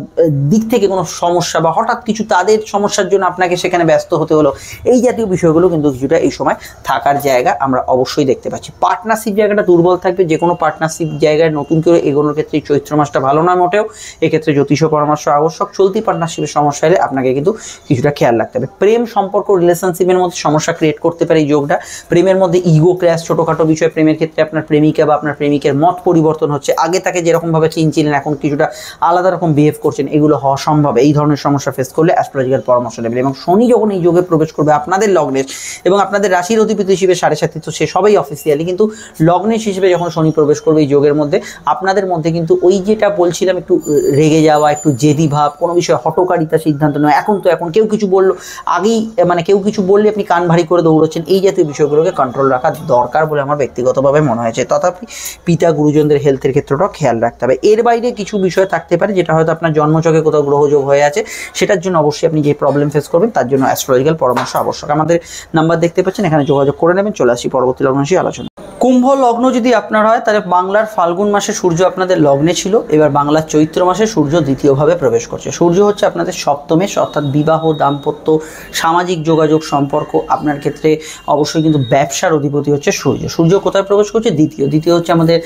দিক থেকে কোনো সমস্যা বা হঠাৎ কিছু তাদের সমস্যার জন্য আপনাকে সেখানে ব্যস্ত হতে হলো, এই জাতীয় বিষয়গুলো কিন্তু কিছুটা এই সময় থাকার জায়গা আমরা অবশ্যই দেখতে পাচ্ছি। পার্টনারশিপ জায়গাটা দুর্বল থাকবে, যে কোনো পার্টনারশিপ জায়গায় নতুন করে এগোনোর ক্ষেত্রে চৈত্র মাসটা ভালো নয় মোটেও। এক্ষেত্রে জ্যোতিষ পরামর্শ আবশ্যক। চলতি পার্টনারশিপের সমস্যা হলে আপনাকে কিন্তু কিছুটা খেয়াল রাখতে হবে। প্রেম সম্পর্ক রিলেশনশিপের মধ্যে সমস্যা ক্রিয়েট করতে পারে এই যোগটা। প্রেমের মধ্যে ইগো ক্ল্যাশ, ছোটোখাটো বিষয় প্রেমের ক্ষেত্রে আপনার প্রেমিকা বা আপনার প্রেমিকের মত পরিবর্তন হচ্ছে, আগে তাকে যেরকমভাবে চিনছিলেন এখন কিছুটা আলাদা রকম বিহেভ করছেন, এগুলো হওয়া সম্ভব। এই ধরনের সমস্যা ফেস করলে অ্যাস্ট্রোলজিক্যাল পরামর্শ নেবেন। এবং শনি যখন এই যোগে প্রবেশ করবে আপনাদের লগ্নে এবং আপনাদের রাশির অধিপতি হিসেবে 7.5 তো সে সবাই অফিসিয়ালি, কিন্তু লগ্নেশ হিসেবে যখন শনি প্রবেশ করবে এই যোগের মধ্যে, আপনাদের মধ্যে কিন্তু ওই যেটা বলছিলাম একটু রেগে যাওয়া, একটু জেদি ভাব, কোনো বিষয়ে হটকারিতা সিদ্ধান্ত নেওয়া, এখন কেউ কিছু বললো আগেই, মানে কেউ কিছু বললে আপনি কান ভারী করে দৌড়চ্ছেন, এই জাতীয় বিষয়গুলোকে কন্ট্রোল রাখা দরকার বলে আমার ব্যক্তিগতভাবে মনে হয়েছে। তথাপি পিতা গুরুজনদের হেলথের ক্ষেত্রটাও খেয়াল রাখতে হবে। এর বাইরে কিছু বিষয় থাকতে পারে যেটা হয়তো আপনার জন্মছকে কোথাও গ্রহযোগ হয়ে আছে, সেটার জন্য অবশ্যই আপনি যে প্রবলেম ফেস করবেন তার জন্য অ্যাস্ট্রোলজিক্যাল পরামর্শ আবশ্যক। আমাদের নাম্বার দেখতে পাচ্ছেন, এখানে যোগাযোগ করে নেবেন। চলে আসি পরবর্তী লগ্নরাশি আলোচনা। কুম্ভ লগ্ন যদি আপনার হয়, তাহলে বাংলার ফাল্গুন মাসে সূর্য আপনাদের লগ্নে ছিল, এবার বাংলার চৈত্র মাসে সূর্য দ্বিতীয়ভাবে প্রবেশ করছে। সূর্য হচ্ছে আপনাদের সপ্তমে, অর্থাৎ বিবাহ, দাম্পত্য, সামাজিক যোগাযোগ, সম্পর্ক। আপনার ক্ষেত্রে অবশ্যই কিন্তু ব্যবসার অধিপতি হচ্ছে সূর্য। সূর্য কোথায় প্রবেশ করছে? দ্বিতীয় হচ্ছে আমাদের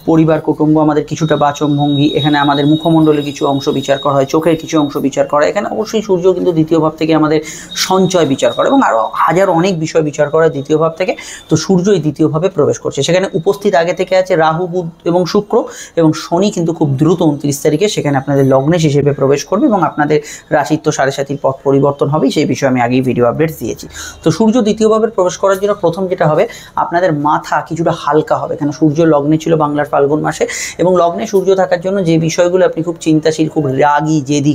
পরিবার, কুটুম্ব, আমাদের কিছুটা বাচনভঙ্গি, এখানে আমাদের মুখমণ্ডলের কিছু অংশ বিচার করা হয়, চোখের কিছু অংশ বিচার করা হয়। এখানে অবশ্যই সূর্য কিন্তু দ্বিতীয় ভাব থেকে আমাদের সঞ্চয় বিচার করে এবং আরও হাজার অনেক বিষয় বিচার করা দ্বিতীয় ভাব থেকে। তো সূর্য এই দ্বিতীয় ভাবে প্রবেশ করছে। সেখানে উপস্থিত আগে থেকে আছে রাহু, বুধ এবং শুক্র, এবং শনি কিন্তু খুব দ্রুত 29 তারিখে সেখানে আপনাদের লগ্নেশ হিসেবে প্রবেশ করবে এবং আপনাদের রাশির তো 7.5 পথ পরিবর্তন হবেই, সেই বিষয়ে আমি আগেই ভিডিও আপডেট দিয়েছি। তো সূর্য দ্বিতীয়ভাবে প্রবেশ করার জন্য প্রথম যেটা হবে, আপনাদের মাথা কিছুটা হালকা হবে। এখানে সূর্য লগ্নে ছিল বাংলার ফাল্গুন মাসে, এবং লগ্নে সূর্য থাকার জন্য যে বিষয়গুলো আপনি খুব চিন্তাশীল, খুব রাগী, জেদি,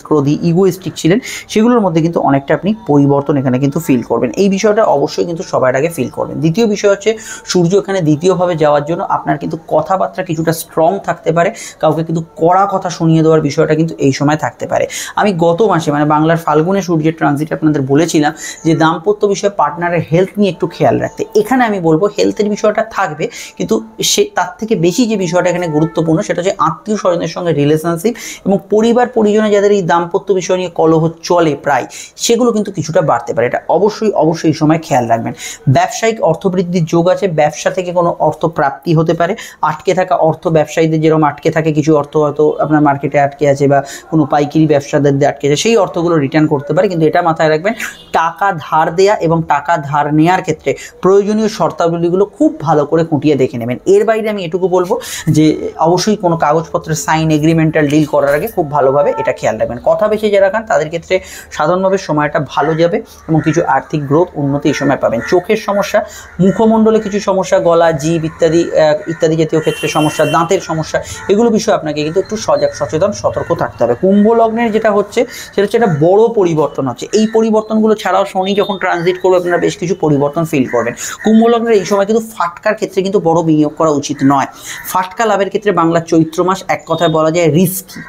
ক্রোধী, ইগোইস্টিক ছিলেন, সেগুলোর মধ্যে কিন্তু অনেকটা আপনি পরিবর্তন এখানে কিন্তু ফিল করবেন। এই বিষয়টা অবশ্যই কিন্তু সবার আগে ফিল করবেন। দ্বিতীয় বিষয় হচ্ছে, সূর্য এখানে দ্বিতীয়ভাবে যাওয়ার জন্য আপনার কিন্তু কথাবার্তা কিছুটা স্ট্রং থাকতে পারে, কাউকে কিন্তু কড়া কথা শুনিয়ে দেওয়ার বিষয়টা কিন্তু এই সময় থাকতে পারে। আমি গত মাসে মানে বাংলার ফাল্গুনে সূর্যের ট্রানজিট আপনাদের বলেছিলাম যে দাম্পত্য বিষয়ে পার্টনারের হেলথ নিয়ে একটু খেয়াল রাখতে। এখানে আমি বলবো হেলথের বিষয়টা থাকবে, কিন্তু সে তার থেকে বেশি যে বিষয়টা এখানে গুরুত্বপূর্ণ সেটা হচ্ছে আত্মীয় স্বজনের সঙ্গে রিলেশনশিপ এবং পরিবার পরিজনে যাদের এই দাম্পত্য বিষয় নিয়ে কলহ চলে প্রায়, সেগুলো কিন্তু কিছুটা বাড়তে পারে। এটা অবশ্যই এই সময় খেয়াল রাখবেন। ব্যবসায়িক অর্থবৃদ্ধির যোগ আছে, ব্যবসা থেকে কোনো অর্থ প্রাপ্তি হতে পারে। আটকে থাকা অর্থ, ব্যবসায়ীদের যেরকম আটকে থাকে কিছু অর্থ হয়তো আপনার মার্কেটে আটকে আছে বা কোনো পাইকারি ব্যবসাদারদের আটকে আছে, সেই অর্থগুলো রিটার্ন করতে পারে। কিন্তু এটা মাথায় রাখবেন, টাকা ধার দেয়া এবং টাকা ধার নেওয়ার ক্ষেত্রে প্রয়োজনীয় শর্তাবলীগুলো খুব ভালো করে খুঁটিয়ে দেখে নেবেন। এর বাইরে আমি এটুকু বলবো যে অবশ্যই কোনো কাগজপত্রের সাইন, এগ্রিমেন্টাল ডিল করার আগে খুব ভালোভাবে এটা খেয়াল রাখবেন। কথা বেশি যারা খান তাদের ক্ষেত্রে সাধারণভাবে সময়টা ভালো যাবে এবং কিছু আর্থিক গ্রোথ, উন্নতি এই সময় পাবেন। চোখের সমস্যা, মুখমণ্ডলে কিছু সমস্যা, গলা, জিভ ইত্যাদি জাতীয় ক্ষেত্রে সমস্যা, দাঁতের সমস্যা, এগুলো বিষয়ে আপনাকে কিন্তু একটু সজাগ, সচেতন, সতর্ক থাকতে হবে। কুম্ভ লগ্নের যেটা হচ্ছে সেটা হচ্ছে একটা বড় পরিবর্তন হচ্ছে। এই পরিবর্তনগুলো ছাড়াও শনি যখন ট্রানজিট করবে আপনারা বেশ কিছু পরিবর্তন ফিল করবেন। কুম্ভ লগ্নের এই সময় কিন্তু ফাটকার ক্ষেত্রে কিন্তু বড় বিনিয়োগ করা উচিত নয়। ফাটকা লাভের ক্ষেত্রে বাংলার চৈত্র মাস এক কথায় বলা যায় রিস্কি।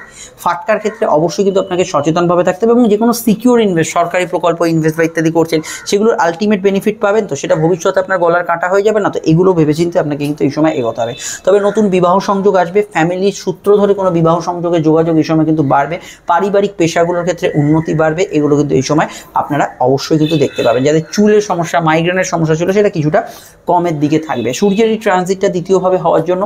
ফাটকার ক্ষেত্রে অবশ্যই কিন্তু আপনাকে সচেতনভাবে থাকতে হবে এবং যে কোনো সিকিউর ইনভেস্ট, সরকারি প্রকল্প ইনভেস্ট বা ইত্যাদি করছেন, সেগুলোর আলটিমেট বেনিফিট পাবেন, তো সেটা ভবিষ্যতে আপনার গলার কাঁটা হয়ে যাবে না। তো এগুলো ভেবেচিন্তে আপনাকে কিন্তু এই সময় এগোতে হবে। তবে নতুন বিবাহ সংযোগ আসবে, ফ্যামিলির সূত্র ধরে কোনো বিবাহ সংযোগের যোগাযোগ এই সময় কিন্তু বাড়বে। পারিবারিক পেশাগুলোর ক্ষেত্রে উন্নতি বাড়বে, এগুলো কিন্তু এই সময় আপনারা অবশ্যই কিন্তু দেখতে পাবেন। যাদের চুলের সমস্যা, মাইগ্রেনের সমস্যা ছিল, সেটা কিছুটা কমের দিকে থাকবে। সূর্যের এই ট্রানজিটটা দ্বিতীয়ভাবে হওয়ার জন্য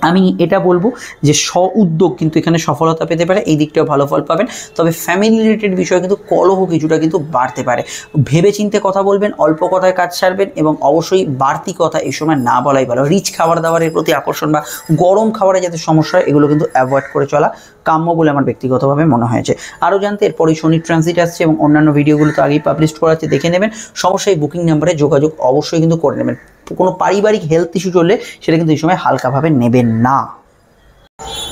আমি এটা বলবো যে উদ্যোগ কিন্তু এখানে সফলতা পেতে পারে, এই দিকটাও ভালো ফল পাবেন। তবে ফ্যামিলি রিলেটেড বিষয়ে কিন্তু কলহ কিছুটা কিন্তু বাড়তে পারে। ভেবে চিন্তে কথা বলবেন, অল্প কথায় কাজ সারবেন এবং অবশ্যই বাড়তি কথা এই সময় না বলাই ভালো। রিচ খাবার দাবারের প্রতি আকর্ষণ বা গরম খাবারে যাতে সমস্যা হয়, এগুলো কিন্তু অ্যাভয়েড করে চলা কাম্য বলে আমার ব্যক্তিগতভাবে মনে হয়েছে। আরও জানতে এরপরই শনি ট্রানজিট আসছে এবং অন্যান্য ভিডিওগুলো তো আগেই পাবলিশ করা আছে, দেখে নেবেন। সমস্যায় বুকিং নাম্বারে যোগাযোগ অবশ্যই কিন্তু করে নেবেন। কোনো পারিবারিক হেলথ ইস্যু চললে সেটা কিন্তু এই সময় হালকাভাবে নেবেন না।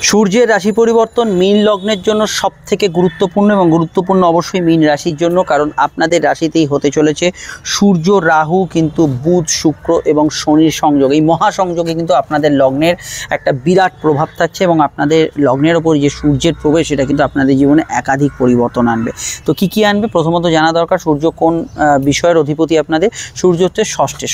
সূর্যের রাশি পরিবর্তন মীন লগ্নের জন্য সবথেকে গুরুত্বপূর্ণ এবং গুরুত্বপূর্ণ অবশ্যই মীন রাশির জন্য, কারণ আপনাদের রাশিতেই হতে চলেছে সূর্য রাহু কিন্তু বুধ শুক্র এবং শনির সংযোগ। এই মহাসংযোগে কিন্তু আপনাদের লগ্নের একটা বিরাট প্রভাব থাকছে এবং আপনাদের লগ্নের ওপর যে সূর্যের প্রবেশ সেটা কিন্তু আপনাদের জীবনে একাধিক পরিবর্তন আনবে। তো কি আনবে প্রথমত জানা দরকার, সূর্য কোন বিষয়ের অধিপতি আপনাদের। সূর্য হচ্ছে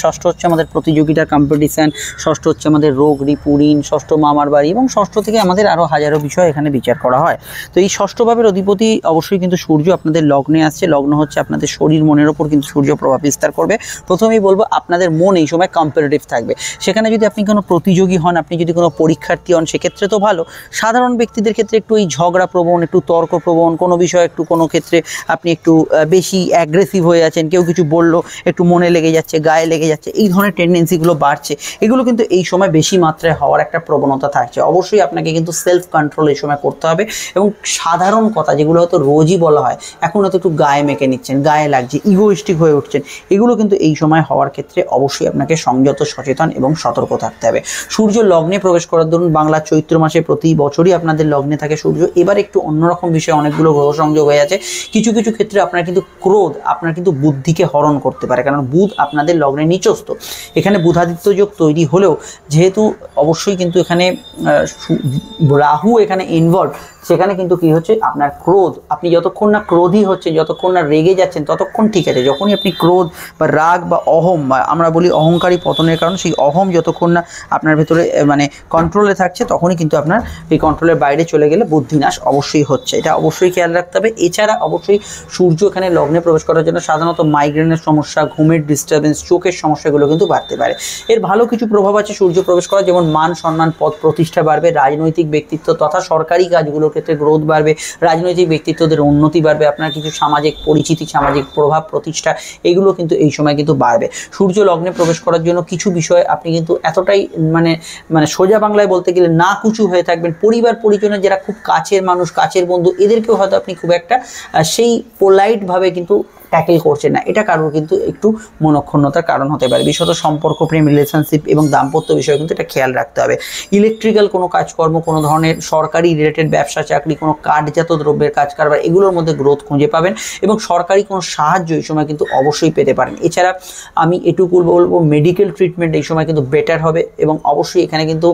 ষষ্ঠ হচ্ছে আমাদের প্রতিযোগিতা কম্পিটিশান, ষষ্ঠ হচ্ছে আমাদের রোগ রিপু ঋণ, ষষ্ঠ মামার বাড়ি এবং ষষ্ঠ থেকে আমাদের আরও হাজারো বিষয় এখানে বিচার করা হয়। তো এই ষষ্ঠ ভাবের অধিপতি অবশ্যই কিন্তু সূর্য আপনাদের লগ্নে আসছে। লগ্ন হচ্ছে আপনাদের শরীর মনের ওপর কিন্তু সূর্য প্রভাব বিস্তার করবে। প্রথমেই বলবো আপনাদের মন এই সময় কম্পিটিটিভ থাকবে। সেখানে যদি আপনি কোনো প্রতিযোগী হন, আপনি যদি কোনো পরীক্ষার্থী হন, সেক্ষেত্রে তো ভালো। সাধারণ ব্যক্তিদের ক্ষেত্রে একটু এই ঝগড়া প্রবণ, একটু তর্ক প্রবণ, কোনো বিষয় একটু কোনো ক্ষেত্রে আপনি একটু বেশি অ্যাগ্রেসিভ হয়ে যাচ্ছেন, কেউ কিছু বললো একটু মনে লেগে যাচ্ছে, গায়ে লেগে যাচ্ছে, এই ধরনের টেন্ডেন্সিগুলো বাড়ছে। এগুলো কিন্তু এই সময় বেশি মাত্রায় হওয়ার একটা প্রবণতা থাকছে। অবশ্যই আপনাকে কিন্তু সেলফ কন্ট্রোল এই সময় করতে হবে এবং সাধারণ কথা যেগুলো হয়তো রোজই বলা হয় এখন হয়তো একটু গায়ে মেখে নিচ্ছেন, গায়ে লাগছে, ইগোইস্টিক হয়ে উঠছেন, এগুলো কিন্তু এই সময় হওয়ার ক্ষেত্রে অবশ্যই আপনাকে সংযত, সচেতন এবং সতর্ক থাকতে হবে। সূর্য লগ্নে প্রবেশ করার দরুন বাংলা চৈত্র মাসে প্রতি বছরই আপনাদের লগ্নে থাকে সূর্য। এবার একটু অন্যরকম বিষয়, অনেকগুলো গ্রহ সংযোগ হয়ে আছে। কিছু কিছু ক্ষেত্রে আপনার কিন্তু ক্রোধ আপনার কিন্তু বুদ্ধিকে হরণ করতে পারে, কারণ বুধ আপনাদের লগ্নে নিচস্থ। এখানে বুধাদিত্য যোগ তৈরি হলেও যেহেতু অবশ্যই কিন্তু এখানে রাহু এখানে ইনভলভ, সেখানে কিন্তু কি হচ্ছে আপনার ক্রোধ, আপনি যতক্ষণ না ক্রোধী হচ্ছেন, যতক্ষণ না রেগে যাচ্ছেন ততক্ষণ ঠিক আছে। যখনই আপনি ক্রোধ বা রাগ বা অহম, বা আমরা বলি অহংকারী পতনের কারণ, সেই অহম যতক্ষণ না আপনার ভেতরে মানে কন্ট্রোলে থাকছে তখনই কিন্তু আপনার এই কন্ট্রোলের বাইরে চলে গেলে বুদ্ধিনাশ অবশ্যই হচ্ছে। এটা অবশ্যই খেয়াল রাখতে হবে। এছাড়া অবশ্যই সূর্য এখানে লগ্নে প্রবেশ করার জন্য সাধারণত মাইগ্রেনের সমস্যা, ঘুমের ডিস্টারবেন্স, চোখের সমস্যাগুলো কিন্তু বাড়তে পারে। এর ভালো কিছু প্রভাব আছে সূর্য প্রবেশ করা, যেমন মান সম্মান, পদ প্রতিষ্ঠা বাড়বে, রাজনৈতিক ব্যক্তিত্ব তথা সরকারি কাজগুলোর ক্ষেত্রে গ্রোথ বাড়বে, রাজনৈতিক ব্যক্তিত্বদের উন্নতি বাড়বে, আপনার কিছু সামাজিক পরিচিতি, সামাজিক প্রভাব প্রতিষ্ঠা এগুলো কিন্তু এই সময় কিন্তু বাড়বে। সূর্য লগ্নে প্রবেশ করার জন্য কিছু বিষয় আপনি কিন্তু এতটাই মানে সোজা বাংলায় বলতে গেলে না কুচু হয়ে থাকবেন। পরিবার পরিজনের যারা খুব কাছের মানুষ, কাছের বন্ধু, এদেরকেও হয়তো আপনি খুব একটা সেই পোলাইটভাবে কিন্তু ট্যাকেল করছে না, এটা কারোর কিন্তু একটু মনক্ষুণ্ণতার কারণ হতে পারে। বিশেষত সম্পর্ক, প্রেম, রিলেশনশিপ এবং দাম্পত্য বিষয় কিন্তু এটা খেয়াল রাখতে হবে। ইলেকট্রিক্যাল কোনো কাজকর্ম, কোনো ধরনের সরকারি রিলেটেড ব্যবসা চাকরি, কোনো কাঠজাত দ্রব্যের কাজ কারবার, এগুলোর মধ্যে গ্রোথ খুঁজে পাবেন এবং সরকারি কোনো সাহায্য এই সময় কিন্তু অবশ্যই পেতে পারেন। এছাড়া আমি এটুকু বলবো মেডিকেল ট্রিটমেন্ট এই সময় কিন্তু বেটার হবে এবং অবশ্যই এখানে কিন্তু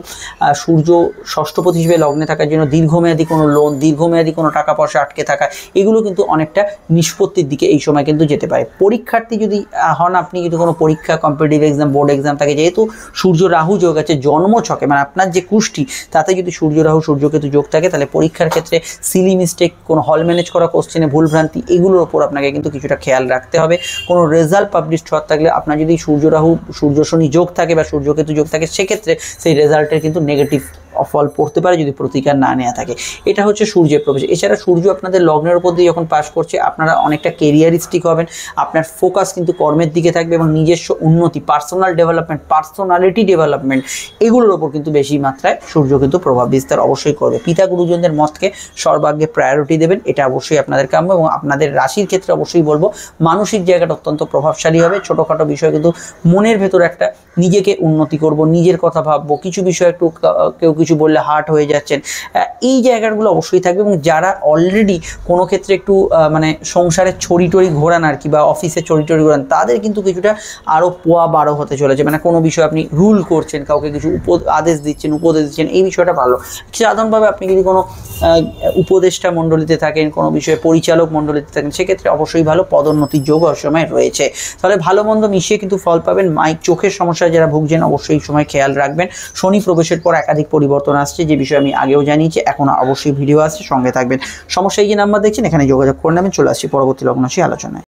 সূর্য ষষ্ঠপতি হিসেবে লগ্নে থাকার জন্য দীর্ঘমেয়াদী কোনো লোন, দীর্ঘমেয়াদী কোনো টাকা পয়সা আটকে থাকা, এগুলো কিন্তু অনেকটা নিষ্পত্তির দিকে এই সময় কিন্তু যেতে পারে। পরীক্ষার্থী যদি হন, আপনি যদি কোনো পরীক্ষা, কম্পিটিটিভ এক্সাম, বোর্ড এক্সাম থাকে, যেহেতু সূর্য রাহু যোগ আছে জন্মছকে, মানে আপনার যে কুষ্টি তাতে যদি সূর্য রাহু সূর্যকেতু যোগ থাকে, তাহলে পরীক্ষার ক্ষেত্রে সিলি মিস্টেক, কোনো হল ম্যানেজ করা কোশ্চেনে ভুলভ্রান্তি, এগুলোর ওপর আপনাকে কিন্তু কিছুটা খেয়াল রাখতে হবে। কোনো রেজাল্ট পাবলিশড হওয়ার থাকলে আপনার যদি সূর্য রাহু সূর্য শনি যোগ থাকে বা সূর্যকেতু যোগ থাকে, সেক্ষেত্রে সেই রেজাল্টের কিন্তু নেগেটিভ ফল পড়তে পারে যদি প্রতিকার না নেওয়া থাকে। এটা হচ্ছে সূর্যের প্রবেশ। এছাড়া সূর্য আপনাদের লগ্নের উপর দিয়ে যখন পাস করছে, আপনারা অনেকটা কেরিয়ারিস্টিক হবেন, আপনার ফোকাস কিন্তু কর্মের দিকে থাকবে এবং নিজস্ব উন্নতি, পার্সোনাল ডেভেলপমেন্ট, পার্সোনালিটি ডেভেলপমেন্ট, এগুলোর ওপর কিন্তু বেশি মাত্রায় সূর্য কিন্তু প্রভাব বিস্তার অবশ্যই করবে। পিতা গুরুজনদের মতকে সর্বাগ্যে প্রায়োরিটি দেবেন, এটা অবশ্যই আপনাদের কাম্য। এবং আপনাদের রাশির ক্ষেত্রে অবশ্যই বলবো মানসিক জায়গাটা অত্যন্ত প্রভাবশালী হবে। ছোটোখাটো বিষয় কিন্তু মনের ভেতর একটা নিজেকে উন্নতি করব, নিজের কথা ভাববো, কিছু বিষয় একটু কেউ কিছু বললে হার্ট হয়ে যাচ্ছেন, এই জায়গাগুলো অবশ্যই থাকবে। এবং যারা অলরেডি কোনো ক্ষেত্রে একটু মানে সংসারে ছড়ি টড়ি ঘোরান আর কি, বা অফিসে ছড়ি টড়ি ঘোরান, তাদের কিন্তু কিছুটা আরও পোয়া বারো হতে চলেছে। মানে কোনো বিষয় আপনি রুল করছেন, কাউকে কিছু আদেশ দিচ্ছেন, উপদেশ দিচ্ছেন, এই বিষয়টা ভালো। সাধারণভাবে আপনি যদি কোনো উপদেষ্টা মণ্ডলীতে থাকেন, কোনো বিষয়ে পরিচালক মণ্ডলীতে থাকেন, সেক্ষেত্রে অবশ্যই ভালো, পদোন্নতির যোগ অসময় রয়েছে। তাহলে ভালো মন্দ মিশিয়ে কিন্তু ফল পাবেন। চোখের সমস্যায় যারা ভুগছেন অবশ্যই সময় খেয়াল রাখবেন। শনি প্রবেশের পর একাধিক পরিবর্তন আসছে, যে বিষয়ে আমি আগেও জানিয়েছি, এখন অবশ্যই ভিডিও আসছে, সঙ্গে থাকবেন। সমস্যা এই যে নাম্বার দেখছেন, এখানে যোগাযোগ করে নেবেন। চলে আসছি পরবর্তী লগ্নরাশি আলোচনায়।